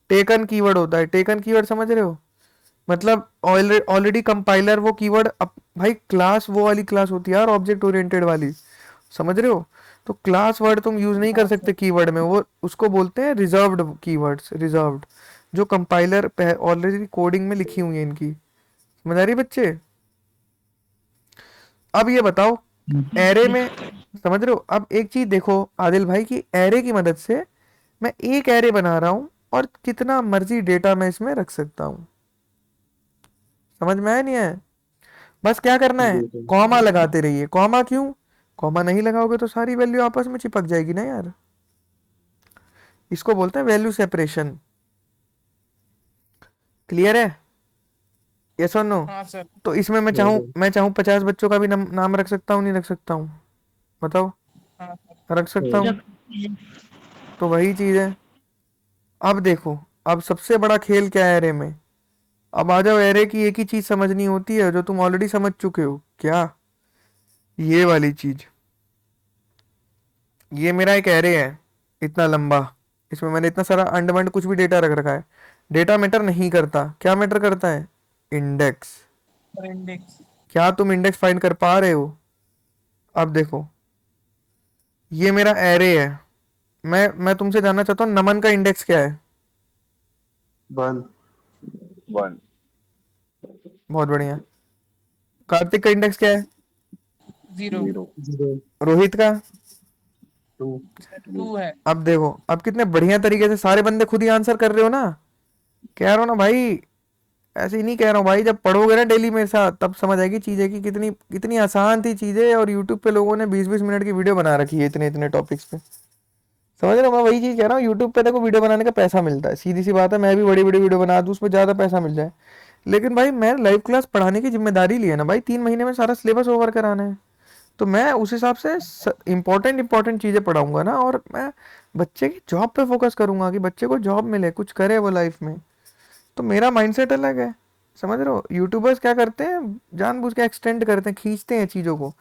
टेकन कीवर्ड होता है, टेकन कीवर्ड समझ रहे हो, मतलब ऑलरेडी कंपाइलर वो कीवर्ड, भाई क्लास वो वाली क्लास होती है यार, ऑब्जेक्ट ओरिएंटेड वाली, समझ रहे हो? तो क्लास वर्ड तुम यूज नहीं कर सकते कीवर्ड में, वो उसको बोलते हैं रिजर्व्ड कीवर्ड्स, रिजर्व्ड, जो कंपाइलर ऑलरेडी कोडिंग में लिखी हुई है इनकी। समझ आ रही है बच्चे? अब ये बताओ, एरे में, समझ रहे हो? अब एक चीज देखो आदिल भाई की, एरे की मदद से मैं एक एरे बना रहा हूं और कितना मर्जी डेटा मैं इसमें रख सकता हूं। समझ में आया नहीं है? बस क्या करना है, बिल्कुल। कॉमा लगाते रहिए। कॉमा क्यों? कॉमा नहीं लगाओगे तो सारी वैल्यू आपस में चिपक जाएगी ना यार। इसको बोलते हैं वैल्यू सेपरेशन। क्लियर है? यस और नो? हाँ सर। तो इसमें मैं चाहूँ 50 बच्चों का भी नाम रख सकता हूँ, नहीं रख सकता हूँ? बताओ। हाँ सर। रख सकता हूँ। रख तो वही चीज है। अब देखो, अब सबसे बड़ा खेल क्या है एरे में। अब आ जाओ, एरे की एक ही चीज समझनी होती है जो तुम ऑलरेडी समझ चुके हो, क्या? ये वाली चीज। ये मेरा एक एरे है इतना लंबा, इसमें मैंने इतना सारा अंडमंड कुछ भी डेटा रख रखा है। डेटा मैटर नहीं करता, क्या मैटर करता है, इंडेक्स। और इंडेक्स। क्या तुम इंडेक्स फाइंड कर पा रहे हो? अब देखो, ये मेरा एरे है, मैं तुमसे जानना चाहता हूँ नमन का इंडेक्स क्या है? 1। 1। बहुत बढ़िया। कार्तिक का इंडेक्स क्या है? 0। 0। 0। रोहित का? 2। 2 है। अब देखो, अब कितने बढ़िया तरीके से सारे बंदे खुद ही आंसर कर रहे हो ना। कह रहा हूँ ना भाई, ऐसे ही नहीं कह रहा हूँ भाई, जब पढ़ोगे ना डेली मेरे साथ तब समझ आएगी चीजें कि कितनी कितनी आसान थी चीजें। और यूट्यूब पे लोगों ने 20-20 मिनट की वीडियो बना रखी है इतने इतने टॉपिक्स पे। समझ रहे हो? मैं वही चीज कह रहा हूँ, यूट्यूब पे देखो वीडियो बनाने का पैसा मिलता है, सीधी सी बात है, मैं भी बड़ी बड़ी वीडियो बना दूँ उसमें ज्यादा पैसा मिल जाए। लेकिन भाई मैं लाइव क्लास पढ़ाने की जिम्मेदारी ली है ना भाई, 3 महीने में सारा सिलेबस ओवर कराना है। तो मैं उस हिसाब से इंपॉर्टेंट इंपॉर्टेंट चीजें पढ़ाऊंगा ना, और मैं बच्चे की जॉब पे फोकस करूंगा कि बच्चे को जॉब मिले, कुछ करे वो लाइफ में। तो मेरा माइंडसेट अलग है। समझ रहे हो? यूट्यूबर्स क्या करते हैं, जानबूझ के एक्सटेंड करते हैं, खींचते हैं चीजों को।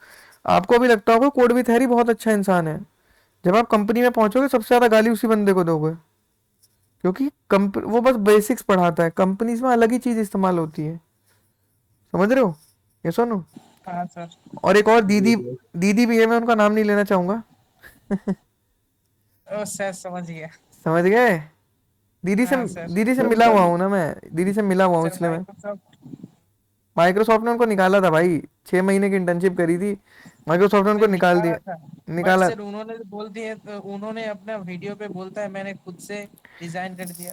आपको भी लगता होगा कोड विथ हैरी बहुत अच्छा इंसान है, जब आप कंपनी में पहुंचोगे सबसे ज्यादा गाली उसी बंदे को दोगे, क्योंकि वो बस बेसिक्स पढ़ाता है, कंपनीज में अलग ही चीज इस्तेमाल होती है। समझ रहे हो? ये सुनो। हाँ सर। और एक और दीदी, दीदी भी है, मैं उनका नाम नहीं लेना चाहूंगा। ओ सर समझ गया। समझ गए? दीदी से हाँ सर। दीदी से मिला हुआ हूँ ना मैं, दीदी से मिला हुआ हूँ, सर इसलिए मैं, माइक्रोसॉफ्ट। माइक्रोसॉफ्ट ने उनको निकाला था भाई, 6 महीने की इंटर्नशिप करी थी, माइक्रोसॉफ्ट ने उनको सर निकाल निकाला दिया। था, बट निकाला। सर उन्होंने तो बोल दिए, तो उन्होंने अपना वीडियो पे बोलता है मैंने खुद से डिजाइन कर दिया।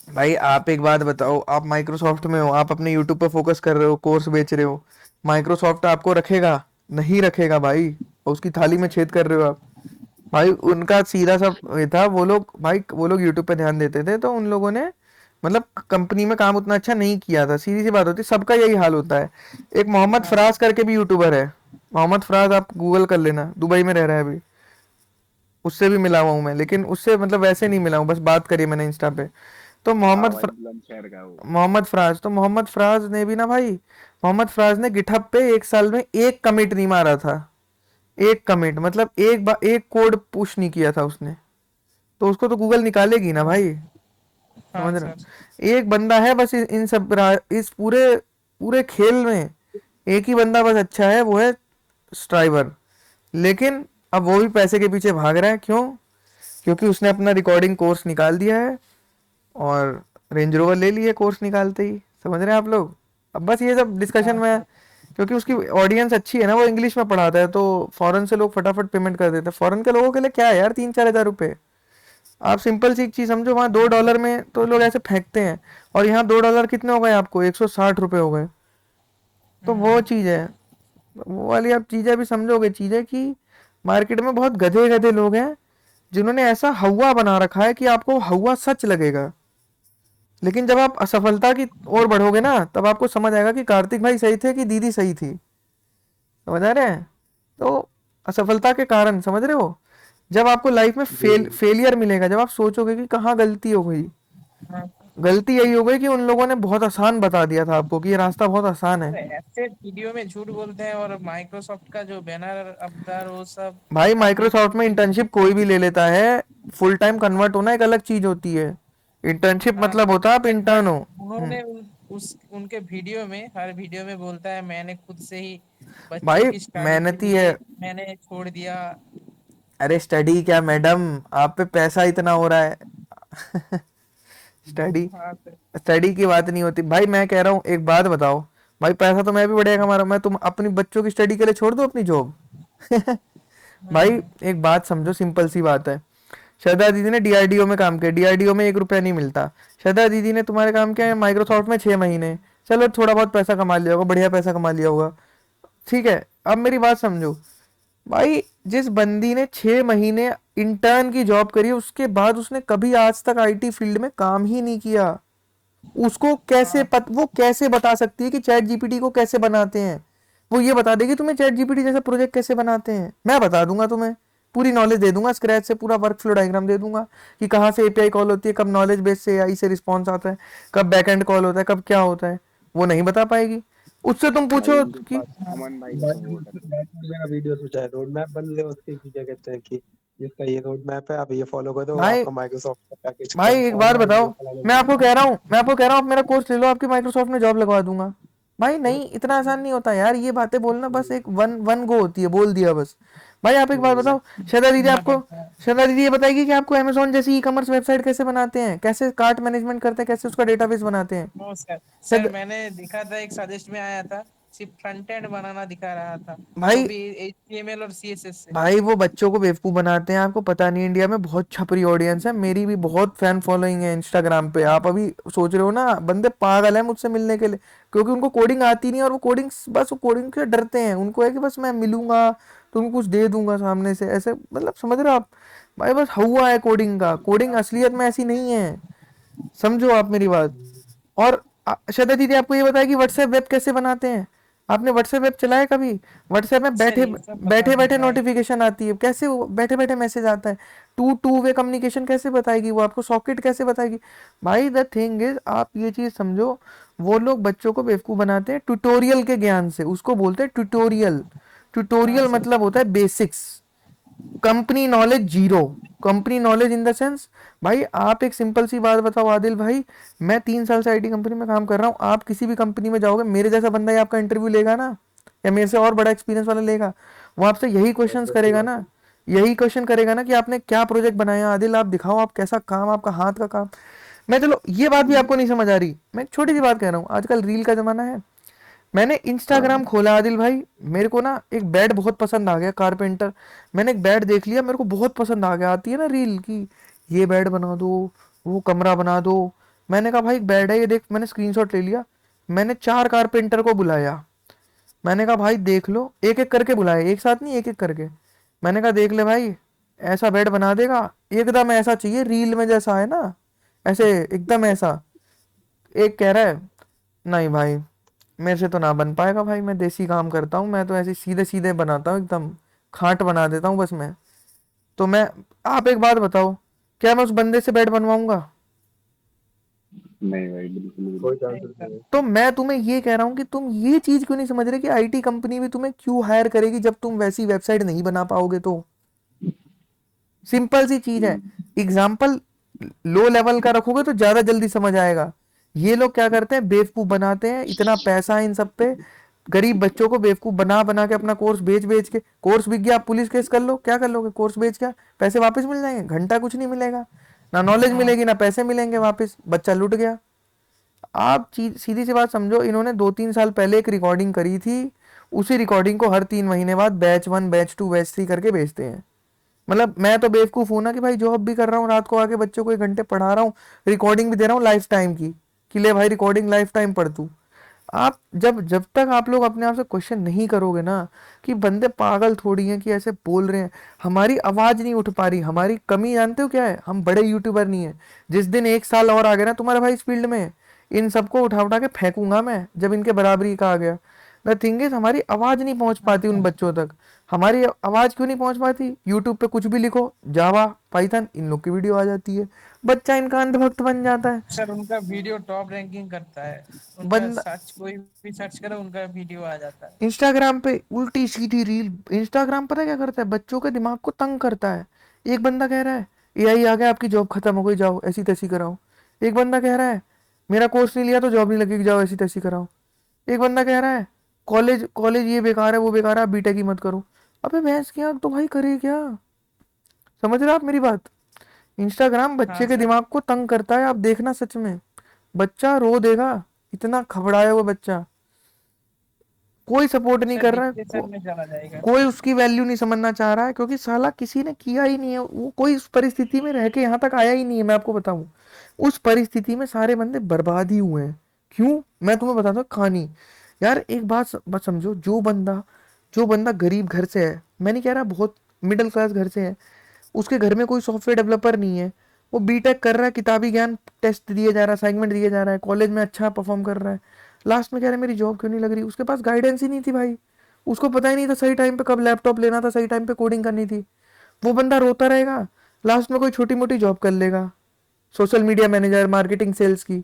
भाई आप एक बात बताओ, आप माइक्रोसॉफ्ट में हो, आप अपने यूट्यूब पे फोकस कर रहे हो, कोर्स बेच रहे हो, माइक्रोसॉफ्ट आपको रखेगा? नहीं रखेगा भाई, और उसकी थाली में छेद कर रहे हो आप। भाई उनका सीधा सा ये था, वो लोग भाई, वो लोग यूट्यूब पे ध्यान देते थे, तो उन लोगों ने मतलब कंपनी में काम उतना अच्छा नहीं किया था। सीधी सी बात होती है, सबका यही हाल होता है। एक मोहम्मद हाँ। फराज करके भी यूट्यूबर है, मोहम्मद फराज, आप गूगल कर लेना, दुबई में रह रहा है अभी। उससे भी मिला हुआ हूँ मैं, लेकिन उससे मतलब वैसे नहीं मिला हूँ, बस बात करी मैंने इंस्टा पे। तो हाँ भाई, बुलंदशहर का है वो। मोहम्मद फराज, तो मोहम्मद फराज ने भी ना भाई मोहम्मद फराज ने गिटहब पे एक साल में एक कमिट नहीं मारा था। एक कमिट मतलब एक कोड पुश नहीं किया था उसने, तो उसको तो गूगल निकालेगी ना भाई, हाँ समझ रहे सर। हो? एक बंदा है बस इन सब इस पूरे पूरे खेल में एक ही बंदा बस अच्छा है, वो है स्ट्राइवर। लेकिन अब वो भी पैसे के पीछे भाग रहा है, क्यों? क्योंकि उसने अपना रिकॉर्डिंग कोर्स निकाल दिया है और रेंज रोवर ले लिए कोर्स निकालते ही, समझ रहे हैं आप लोग? अब बस ये सब डिस्कशन हाँ में है, सर। क्योंकि उसकी ऑडियंस अच्छी है ना, वो इंग्लिश में पढ़ाता है, तो फॉरेन से लोग फटाफट पेमेंट कर देते हैं। फॉरेन के लोगों के लिए क्या है यार 3-4 हज़ार रुपये। आप सिंपल सी एक चीज़ समझो, वहाँ $2 में तो लोग ऐसे फेंकते हैं, और यहाँ $2 कितने हो गए आपको? 160 रुपये हो गए। तो वो चीज़ है, वो वाली आप चीज़ें भी समझोगे, चीज़ें कि मार्केट में बहुत गधे गधे लोग हैं जिन्होंने ऐसा हवा बना रखा है कि आपको हवा सच लगेगा। लेकिन जब आप असफलता की ओर बढ़ोगे ना, तब आपको समझ आएगा कि कार्तिक भाई सही थे कि दीदी सही थी। समझ आ रहे हैं? तो असफलता के कारण, समझ रहे हो, जब आपको लाइफ में जी जी। फेलियर मिलेगा, जब आप सोचोगे कि कहाँ गलती हो गई, हाँ गलती यही हो गई कि उन लोगों ने बहुत आसान बता दिया था आपको कि ये रास्ता बहुत आसान है। सर, ऐसे वीडियो में झूठ बोलते हैं, और माइक्रोसॉफ्ट का जो बैनर अवतार वो सब भाई देख। माइक्रोसॉफ्ट में इंटर्नशिप कोई भी ले लेता है, फुल टाइम कन्वर्ट होना एक अलग चीज होती है। इंटर्नशिप हाँ मतलब होता है आप बट इंटर्न हो। उन्होंने उनके वीडियो में, हर वीडियो में बोलता है मैंने खुद से ही बच्चों भाई की स्टडी के मेहनती है। लिए मैंने छोड़ दिया। अरे स्टडी क्या मैडम, आप पे पैसा इतना हो रहा है। स्टडी, हाँ सर। स्टडी की बात नहीं होती भाई। मैं कह रहा हूँ एक बात बताओ, भाई पैसा तो मैं भी बढ़िया कमा रहा हूँ, मैं तुम अपनी बच्चों की स्टडी के लिए छोड़ दो अपनी जॉब? भाई हम्म। एक बात समझो, सिंपल सी बात है। श्रद्धा दीदी ने डीआरडीओ में काम किया, डीआरडीओ में 1 रुपया नहीं मिलता। श्रद्धा दीदी ने तुम्हारे काम किया है माइक्रोसॉफ्ट में 6 महीने, चलो थोड़ा बहुत पैसा कमा लिया होगा, बढ़िया पैसा कमा लिया होगा, ठीक है। अब मेरी बात समझो भाई, जिस बंदी ने 6 महीने इंटर्न की जॉब करी है, उसके बाद उसने कभी आज तक आईटी फील्ड में काम ही नहीं किया, उसको हाँ वो कैसे बता सकती है कि चैट जीपीटी को कैसे बनाते हैं? वो ये बता देगी तुम्हें चैट जीपीटी जैसा प्रोजेक्ट कैसे बनाते हैं, मैं बता दूंगा तुम्हें, पूरी नॉलेज दे दूंगा, स्क्रैच से पूरा वर्क फ्लो डायग्राम दे दूंगा कि कहाँ से एपीआई कॉल होती है, कब नॉलेज बेस से एआई से रिस्पॉन्स आता है, कब बैकएंड कॉल होता है, कब क्या होता है। वो नहीं बता पाएगी। उससे तुम भाई पूछो उनके कि पास अमन भाई का भाई सपोर्ट है यूट्यूब तो। पे मेरा वीडियो सोचा है, रोड मैप बन ले उसके की, क्या कहते हैं कि इसका ये रोड मैप है, आप ये फॉलो करो, भाई, आपका माइक्रोसॉफ्ट का पैकेज भाई एक बात आएगा और ये बताओ, मैं आपको फलाना। कह रहा हूँ, आप मेरा कोर्स ले लो, आपकी माइक्रोसॉफ्ट में जॉब लगवा दूंगा। भाई नहीं, इतना आसान नहीं होता यार, ये बातें बोलना बस एक वन वन गो होती है, बोल दिया बस। भाई आप एक बात बताओ, श्रद्धा दीदी करना आपको, पड़ता है। श्रद्धा दीदी ये बताएगी कि आपको अमेजोन जैसी ई कॉमर्स वेबसाइट कैसे बनाते हैं, कैसे कार्ट मैनेजमेंट करते हैं, कैसे उसका डेटाबेस बनाते हैं। No sir. सर श्रद्धा मैंने देखा था, एक सजेस्ट में आया था, सिर्फ फ्रंट एंड बनाना दिखा रहा था, वो भाई भी HTML और CSS से। भाई वो बच्चों को बेवकूफ़ बनाते हैं, आपको पता नहीं, इंडिया में बहुत छपरी ऑडियंस है, मेरी भी बहुत फैन फॉलोइंग है इंस्टाग्राम पे। आप अभी सोच रहे हो ना, बंदे पागल है मुझसे मिलने के लिए, क्योंकि उनको कोडिंग आती नहीं, और वो कोडिंग, बस वो कोडिंग से डरते हैं, उनको है कि बस मैं मिलूंगा तो उनको कुछ दे दूंगा सामने से, ऐसे मतलब, समझ रहे हो आप? भाई बस हुआ है कोडिंग का, कोडिंग असलियत में ऐसी नहीं है, समझो आप मेरी बात। और श्रद्धा दीदी आपको ये बताया कि व्हाट्सएप वेब कैसे बनाते हैं? आपने व्हाट्सएप वेब चलाया कभी? व्हाट्सएप में सर बैठे ये सब बता बैठे नहीं बैठे पाए। नोटिफिकेशन आती है, कैसे बैठे बैठे मैसेज आता है, टू वे कम्युनिकेशन कैसे बताएगी वो आपको, सॉकेट कैसे बताएगी? भाई द थिंग इज, आप ये चीज समझो, वो लोग बच्चों को बेवकूफ बनाते हैं ट्यूटोरियल के ज्ञान से, उसको बोलते हैं ट्यूटोरियल। हाँ ट्यूटोरियल सर। मतलब होता है basics, company knowledge zero. Company knowledge in the sense, भाई आप एक सिंपल सी बात बताओ आदिल भाई, मैं 3 साल से आईटी कंपनी में काम कर रहा हूँ, आप किसी भी कंपनी में जाओगे, मेरे जैसा बंदा ही आपका इंटरव्यू लेगा ना, या मेरे से और बड़ा एक्सपीरियंस वाला लेगा? वो आपसे यही क्वेश्चंस ऑब्वियस सी करेगा बात ना, है। यही क्वेश्चन करेगा ना कि आपने क्या प्रोजेक्ट बनाया आदिल, आप दिखाओ, आप कैसा काम, आपका हाथ का काम। मैं, चलो ये बात भी आपको नहीं समझ आ रही, मैं एक छोटी सी बात कह रहा हूँ, आजकल रील का जमाना है। मैंने हाँ इंस्टाग्राम खोला आदिल भाई, मेरे को ना एक बेड बहुत पसंद आ गया, कारपेंटर। मैंने एक बेड देख लिया, मेरे को बहुत पसंद आ गया, आती है ना रील की, ये बेड बना दो, वो कमरा बना दो। मैंने कहा भाई बेड है ये देख, मैंने स्क्रीनशॉट ले लिया, मैंने 4 कारपेंटर को बुलाया, मैंने कहा भाई देख लो, एक एक करके बुलाया, एक साथ नहीं, एक एक करके। मैंने कहा देख ले भाई, ऐसा बेड बना देगा, एकदम ऐसा चाहिए रील में जैसा है ना, ऐसे एकदम ऐसा। एक कह रहा है नहीं भाई, मेरे से तो ना बन पाएगा भाई, मैं देसी काम करता हूँ, मैं तो ऐसे सीधे सीधे बनाता हूँ, एकदम खाट बना देता हूँ बस मैं। तो मैं, आप एक बात बताओ, क्या मैं उस बंदे से बेड बनवाऊंगा? नहीं भाई, बिल्कुल भी कोई नहीं। चांसेस नहीं है। तो मैं तुम्हें ये कह रहा हूँ कि तुम ये चीज क्यों नहीं समझ रहे कि आईटी कंपनी भी तुम्हें क्यों हायर करेगी जब तुम वैसी वेबसाइट नहीं बना पाओगे। तो सिंपल सी चीज है। एग्जाम्पल लो लेवल का रखोगे तो ज्यादा जल्दी समझ आएगा। ये लोग क्या करते हैं, बेवकूफ बनाते हैं, इतना पैसा है इन सब पे, गरीब बच्चों को बेवकूफ बना बना के अपना कोर्स बेच बेच के, कोर्स बिक गया, आप पुलिस केस कर लो, क्या कर लोगे, कोर्स बेच क्या, पैसे वापस मिल जाएंगे, घंटा कुछ नहीं मिलेगा, ना नॉलेज मिलेगी ना पैसे मिलेंगे वापस, बच्चा लूट गया। आप चीज सीधी सी बात समझो, इन्होंने 2-3 साल पहले एक रिकॉर्डिंग करी थी, उसी रिकॉर्डिंग को हर 3 महीने बाद बैच 1 बैच 2 बैच 3 करके बेचते हैं। मतलब मैं तो बेवकूफ हूं ना कि भाई जॉब भी कर रहा हूँ, रात को आके बच्चों को 1 घंटे पढ़ा रहा हूँ, रिकॉर्डिंग भी दे रहा हूँ लाइफ टाइम की, कि ले भाई रिकॉर्डिंग लाइफ टाइम पढ़ तू। आप जब जब तक आप लोग अपने आप से क्वेश्चन नहीं करोगे ना कि बंदे पागल थोड़ी हैं कि ऐसे बोल रहे हैं, हमारी आवाज नहीं उठ पा रही, हमारी कमी जानते हो क्या है, हम बड़े यूट्यूबर नहीं है। जिस दिन 1 साल और आ गया ना तुम्हारा भाई इस फील्ड में, इन सबको उठा उठा के फेंकूंगा मैं, जब इनके बराबरी का आ गया। द थिंग इज हमारी आवाज नहीं पहुंच पाती उन बच्चों तक। हमारी आवाज क्यों नहीं पहुंच पाती, यूट्यूब पे कुछ भी लिखो, जावा पाइथन, इन लोग की वीडियो आ जाती है, बच्चा इनका अंधभक्त बन जाता है। सर उनका वीडियो टॉप रैंकिंग करता है, उनका बंदा सर्च कोई भी सर्च करो उनका वीडियो आ जाता है। इंस्टाग्राम पे उल्टी सीधी रील, इंस्टाग्राम पता है क्या करता है, बच्चों के दिमाग को तंग करता है। एक बंदा कह रहा है एआई आ गया आपकी जॉब खत्म हो गई जाओ ऐसी तैसी कराओ। एक बंदा कह रहा है मेरा कोर्स नहीं लिया तो जॉब नहीं लगेगी जाओ ऐसी तैसी कराओ। एक बंदा कह रहा है कॉलेज कॉलेज ये बेकार है वो बेकार है आप बीटेक ही मत करो। अबे भैंस की आंख, तो भाई करे क्या। समझ रहे हो आप मेरी बात। इंस्टाग्राम हाँ बच्चे के सर। दिमाग को तंग करता है, आप देखना सच में, बच्चा रो देगा, इतना खबड़ाया हुआ बच्चा, कोई सपोर्ट नहीं सर कर रहा है, डिप्रेशन में चला जाएगा। कोई उसकी वैल्यू नहीं समझना चाह रहा है, क्योंकि साला किसी ने किया ही नहीं है, वो कोई उस परिस्थिति में रह के यहाँ तक आया ही नहीं है। मैं आपको बताऊं, उस परिस्थिति में सारे बंदे बर्बाद ही हुए हैं। क्यों, मैं तुम्हें बताता हूँ कहानी। यार एक बात समझो, जो बंदा गरीब घर से है, मैं नहीं कह रहा बहुत मिडिल क्लास घर से है, उसके घर में कोई सॉफ्टवेयर डेवलपर नहीं है, वो बीटेक कर रहा है, किताबी ज्ञान टेस्ट दिए जा रहा है, असाइनमेंट दिए जा रहा है, कॉलेज में अच्छा परफॉर्म कर रहा है, लास्ट में कह रहा है मेरी जॉब क्यों नहीं लग रही। उसके पास गाइडेंस ही नहीं थी भाई, उसको पता ही नहीं था सही टाइम पे कब लैपटॉप लेना था, सही टाइम पे कोडिंग करनी थी। वो बंदा रोता रहेगा, लास्ट में कोई छोटी मोटी जॉब कर लेगा, social media manager, marketing, sales की।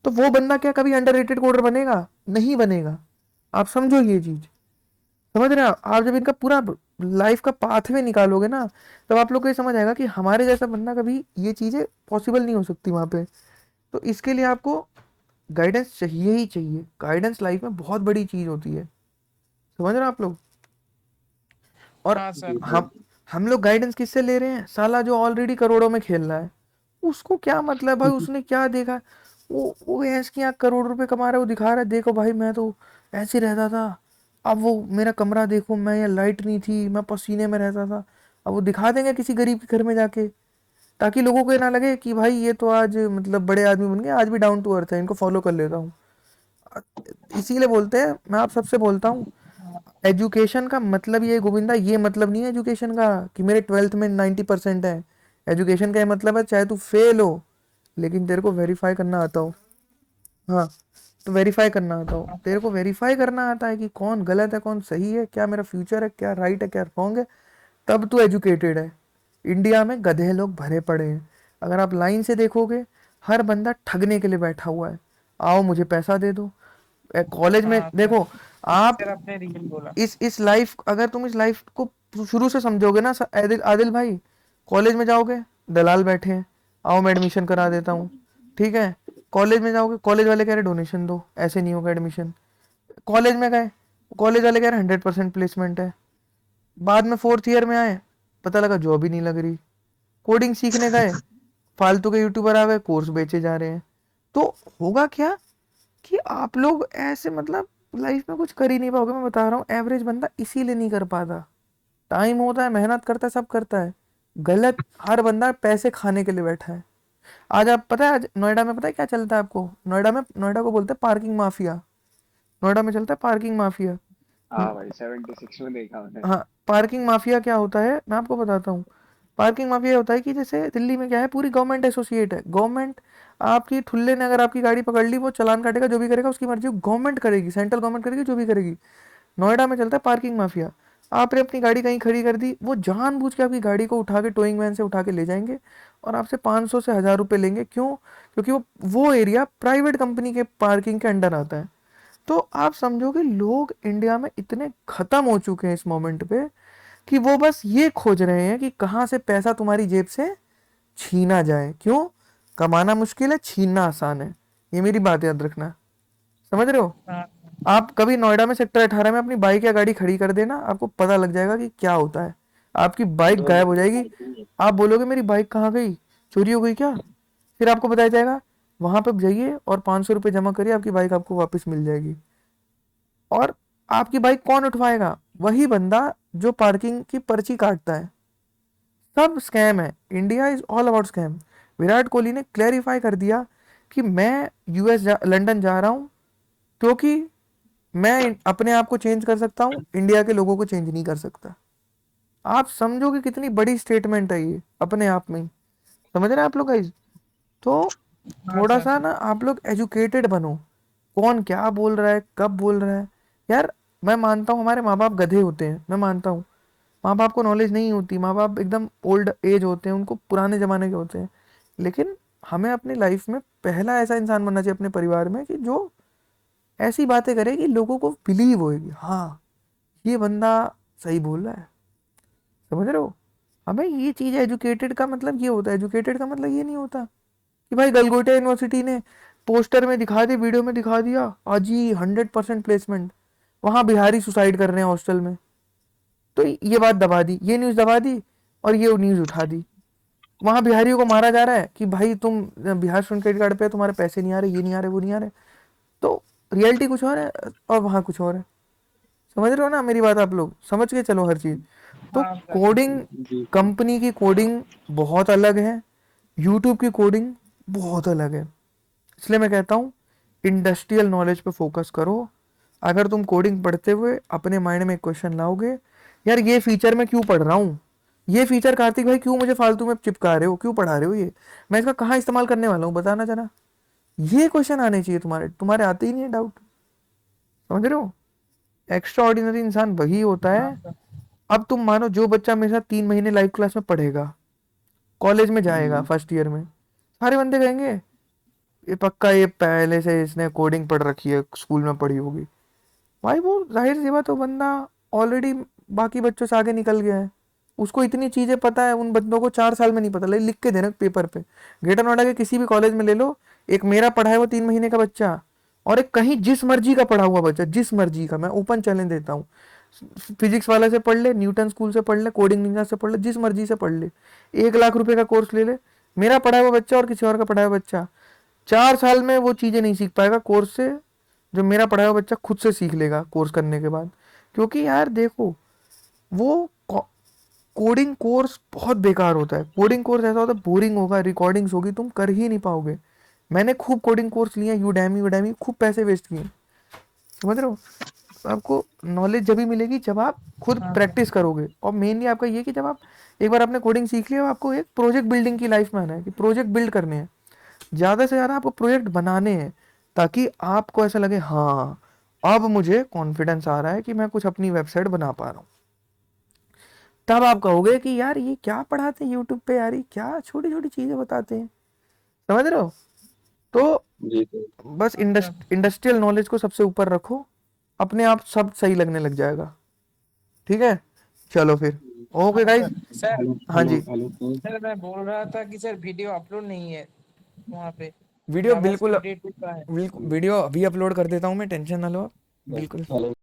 तो वो बंदा क्या कभी अंडररेटेड कोडर बनेगा, नहीं बनेगा। आप समझो ये चीज, समझ रहे हो आप, जब इनका पूरा लाइफ का पाथवे निकालोगे ना, तब आप लोग को ये समझ आएगा कि हमारे जैसा बंदा कभी ये चीजें पॉसिबल नहीं हो सकती वहां पे। तो इसके लिए आपको गाइडेंस चाहिए ही चाहिए, गाइडेंस लाइफ में बहुत बड़ी चीज होती है, समझ रहे हो आप लोग। और हाँ सर। हम लोग गाइडेंस किससे ले रहे हैं, साला जो ऑलरेडी करोड़ों में खेल रहा है, उसको क्या मतलब भाई, उसने क्या देखा, वो भैंस की आंख करोड़ रुपए कमा रहा है, वो दिखा रहा है देखो भाई मैं तो ऐसे रहता था, अब वो मेरा कमरा देखो, मैं यहाँ लाइट नहीं थी, मैं पसीने में रहता था। अब वो दिखा देंगे किसी गरीब के घर में जाके, ताकि लोगों को ये ना लगे कि भाई ये तो आज मतलब बड़े आदमी बन गए, आज भी डाउन टू अर्थ है, इनको फॉलो कर लेता हूँ। इसीलिए बोलते हैं, मैं आप सबसे बोलता हूँ, एजुकेशन का मतलब ये गोविंदा, ये मतलब नहीं है एजुकेशन का कि मेरे 12th में 90% है। एजुकेशन का ये मतलब है चाहे तू फेल हो लेकिन तेरे को वेरीफाई करना आता हो। हाँ, तो वेरीफाई करना आता हो, तेरे को वेरीफाई करना आता है कि कौन गलत है कौन सही है, क्या मेरा फ्यूचर है, क्या राइट है क्या रॉन्ग है, तब तू एजुकेटेड है। इंडिया में गधे लोग भरे पड़े हैं, अगर आप लाइन से देखोगे हर बंदा ठगने के लिए बैठा हुआ है, आओ मुझे पैसा दे दो। कॉलेज में हाँ सर। देखो आप, सर आपने रियल बोला। इस लाइफ, अगर तुम इस लाइफ को शुरू से समझोगे ना आदिल आदिल भाई, कॉलेज में जाओगे दलाल बैठे हैं, आओ मैं एडमिशन करा देता हूँ, ठीक है। कॉलेज में जाओगे कॉलेज वाले कह रहे डोनेशन दो, ऐसे नहीं होगा एडमिशन। कॉलेज में गए, कॉलेज वाले कह रहे 100% प्लेसमेंट है। बाद में 4th ईयर में आए, पता लगा जॉब ही नहीं लग रही। कोडिंग सीखने गए, फालतू के यूट्यूबर आ गए, कोर्स बेचे जा रहे हैं। तो होगा क्या कि आप लोग ऐसे मतलब लाइफ में कुछ कर ही नहीं पाओगे। मैं बता रहा हूँ, एवरेज बंदा इसीलिए नहीं कर पाता, टाइम होता है, मेहनत करता है, सब करता है, गलत हर बंदा पैसे खाने के लिए बैठा है। आज आप पता है, आज नोएडा में पता है क्या चलता है आपको, नोएडा को बोलते हैं पार्किंग माफिया। नोएडा में चलता है पार्किंग माफिया। हाँ भाई, 76 में देखा मैंने। हाँ, पार्किंग माफिया क्या होता है मैं आपको बताता हूँ। पार्किंग माफिया होता है कि जैसे दिल्ली में क्या है, पूरी गवर्नमेंट एसोसिएट है, गवर्नमेंट आपकी ठुल्ले ने अगर आपकी गाड़ी पकड़ ली, वो चालान काटेगा, जो भी करेगा उसकी मर्जी, गवर्नमेंट करेगी, सेंट्रल गवर्नमेंट करेगी जो भी करेगी। नोएडा में चलता है पार्किंग माफिया। आपने अपनी गाड़ी कहीं खड़ी कर दी, वो जानबूझ के आपकी गाड़ी को उठा के टोइंग वैन से उठा के ले जाएंगे और आपसे 500 से 1000 रुपये लेंगे। क्यों? क्योंकि वो एरिया प्राइवेट कंपनी के पार्किंग के अंडर आता है। तो आप समझो कि लोग इंडिया में इतने खत्म हो चुके हैं इस मोमेंट पे कि वो बस ये खोज रहे हैं कि कहाँ से पैसा तुम्हारी जेब से छीना जाए। क्यों? कमाना मुश्किल है, छीनना आसान है। ये मेरी बात याद रखना, समझ रहे हो? हाँ आप कभी नोएडा में सेक्टर 18 में अपनी बाइक या गाड़ी खड़ी कर देना, आपको पता लग जाएगा कि क्या होता है। आपकी बाइक गायब हो जाएगी, आप बोलोगे मेरी बाइक कहाँ गई, चोरी हो गई क्या? फिर आपको बताया जाएगा वहां पर जाइए और 500 रुपये जमा करिए, आपकी बाइक आपको वापस मिल जाएगी। और आपकी बाइक कौन उठवाएगा? वही बंदा जो पार्किंग की पर्ची काटता है। सब स्कैम है, India is all about scam. Virat Kohli ने क्लैरिफाई कर दिया कि मैं लंदन जा रहा हूँ क्योंकि मैं अपने आप को चेंज कर सकता हूँ, इंडिया के लोगों को चेंज नहीं कर सकता। आप समझो कि कितनी बड़ी स्टेटमेंट है ये अपने आप में ही। समझ रहे हैं आप लोग गाइस? तो हाँ थोड़ा सर। सा ना आप लोग एजुकेटेड बनो, कौन क्या बोल रहा है, कब बोल रहा है। यार मैं मानता हूँ हमारे माँ बाप गधे होते हैं, मैं मानता हूँ माँ बाप को नॉलेज नहीं होती, माँ बाप एकदम ओल्ड एज होते हैं, उनको पुराने ज़माने के होते हैं। लेकिन हमें अपनी लाइफ में पहला ऐसा इंसान बनना चाहिए अपने परिवार में कि जो ऐसी बातें करे कि लोगों को बिलीव होएगी, हाँ ये बंदा सही बोल रहा है। समझ रहे हो? हमें ये चीज़, एजुकेटेड का मतलब ये होता है, एजुकेटेड का मतलब ये नहीं होता कि भाई गलगोटिया यूनिवर्सिटी ने पोस्टर में दिखा दिया, वीडियो में दिखा दिया, आज ही 100% प्लेसमेंट, वहाँ बिहारी सुसाइड कर रहे हैं हॉस्टल में, तो ये बात दबा दी, ये न्यूज़ दबा दी और ये न्यूज़ उठा दी। वहाँ बिहारियों को मारा जा रहा है कि भाई तुम बिहार स्टूडेंट क्रेडिट कार्ड पे तुम्हारे पैसे नहीं आ रहे, ये नहीं आ रहे, वो नहीं आ रहे। तो रियलिटी कुछ और है और वहाँ कुछ और है। समझ रहे हो ना मेरी बात? आप लोग समझ के चलो हर चीज़। तो हाँ सर। कोडिंग, जी कंपनी की कोडिंग बहुत अलग है, यूट्यूब की कोडिंग बहुत अलग है। इसलिए मैं कहता हूँ इंडस्ट्रियल नॉलेज पे फोकस करो। अगर तुम कोडिंग पढ़ते हुए अपने माइंड में एक क्वेश्चन लाओगे, यार ये फीचर मैं क्यों पढ़ रहा हूँ, ये फीचर कार्तिक भाई क्यों मुझे फालतू में चिपका रहे हो, क्यों पढ़ा रहे हो, ये मैं इसका कहाँ इस्तेमाल करने वाला हूँ बताना जरा। ये क्वेश्चन आने चाहिए तुम्हारे, तुम्हारे आते ही नहीं है डाउट। समझ रहे हो? एक्स्ट्रा ऑर्डिनरी इंसान वही होता हाँ है। सर। अब तुम मानो जो बच्चा मेरे साथ 3 महीने लाइव क्लास में पढ़ेगा, कॉलेज में जाएगा फर्स्ट ईयर में, सारे बंदे कहेंगे ये पक्का ये पहले से इसने कोडिंग पढ़ रखी है, स्कूल में पढ़ी होगी। भाई वो जाहिर सी बात, वो बंदा ऑलरेडी बाकी बच्चों से आगे निकल गया है, उसको इतनी चीज़ें पता है, उन बंदों को 4 साल में नहीं पता, लेकिन लिख के देना पेपर पे। ग्रेटर नोएडा के किसी भी कॉलेज में ले लो, एक मेरा पढ़ा है वो 3 महीने का बच्चा और एक कहीं जिस मर्जी का पढ़ा हुआ बच्चा, जिस मर्जी का, मैं ओपन चैलेंज देता हूँ, फिजिक्स वाला से पढ़ ले, न्यूटन स्कूल से पढ़ ले, कोडिंग निंजा से पढ़ ले, जिस मर्जी से पढ़ ले, 1 लाख रुपए का कोर्स ले ले, मेरा पढ़ा हुआ बच्चा और किसी और का पढ़ा हुआ बच्चा 4 साल में वो चीज़ें नहीं सीख पाएगा कोर्स से, जो मेरा पढ़ा हुआ बच्चा खुद से सीख लेगा कोर्स करने के बाद। क्योंकि यार देखो, वो कोडिंग कोर्स बहुत बेकार होता है। कोडिंग कोर्स ऐसा होता है, बोरिंग होगा, रिकॉर्डिंग्स होगी, तुम कर ही नहीं पाओगे। मैंने खूब कोडिंग कोर्स लिए, यूडेमी यूडेमी, खूब पैसे वेस्ट किए। समझ रहे हो? आपको नॉलेज जब भी मिलेगी जब आप खुद हाँ सर। प्रैक्टिस करोगे, और मेनली आपका ये कि जब आप एक बार आपने कोडिंग सीख लिया, आपको एक प्रोजेक्ट बिल्डिंग की लाइफ में आना है कि प्रोजेक्ट बिल्ड करने हैं, ज़्यादा से ज़्यादा आपको प्रोजेक्ट बनाने हैं, ताकि आपको ऐसा लगे हाँ अब मुझे कॉन्फिडेंस आ रहा है कि मैं कुछ अपनी वेबसाइट बना पा रहा हूँ। तब आप कहोगे कि यार ये क्या पढ़ाते हैं यूट्यूब पे, यार ये क्या छोटी छोटी चीज़ें बताते हैं। समझ रहे हो? तो जी सर। बस हाँ सर। इंडस्ट्रियल नॉलेज को सबसे ऊपर रखो, अपने आप सब सही लगने लग जाएगा। ठीक है, चलो फिर, ओके हाँ गाइज। सर। सर हेलो हाँ हेलो जी, हेलो सर। सर मैं बोल रहा था कि सर वीडियो अपलोड नहीं है वहाँ पे, वीडियो बिल्कुल, जावास्क्रिप्ट 8 का है। वीडियो अभी अपलोड कर देता हूँ मैं, टेंशन ना लो आप, बिल्कुल। हेलो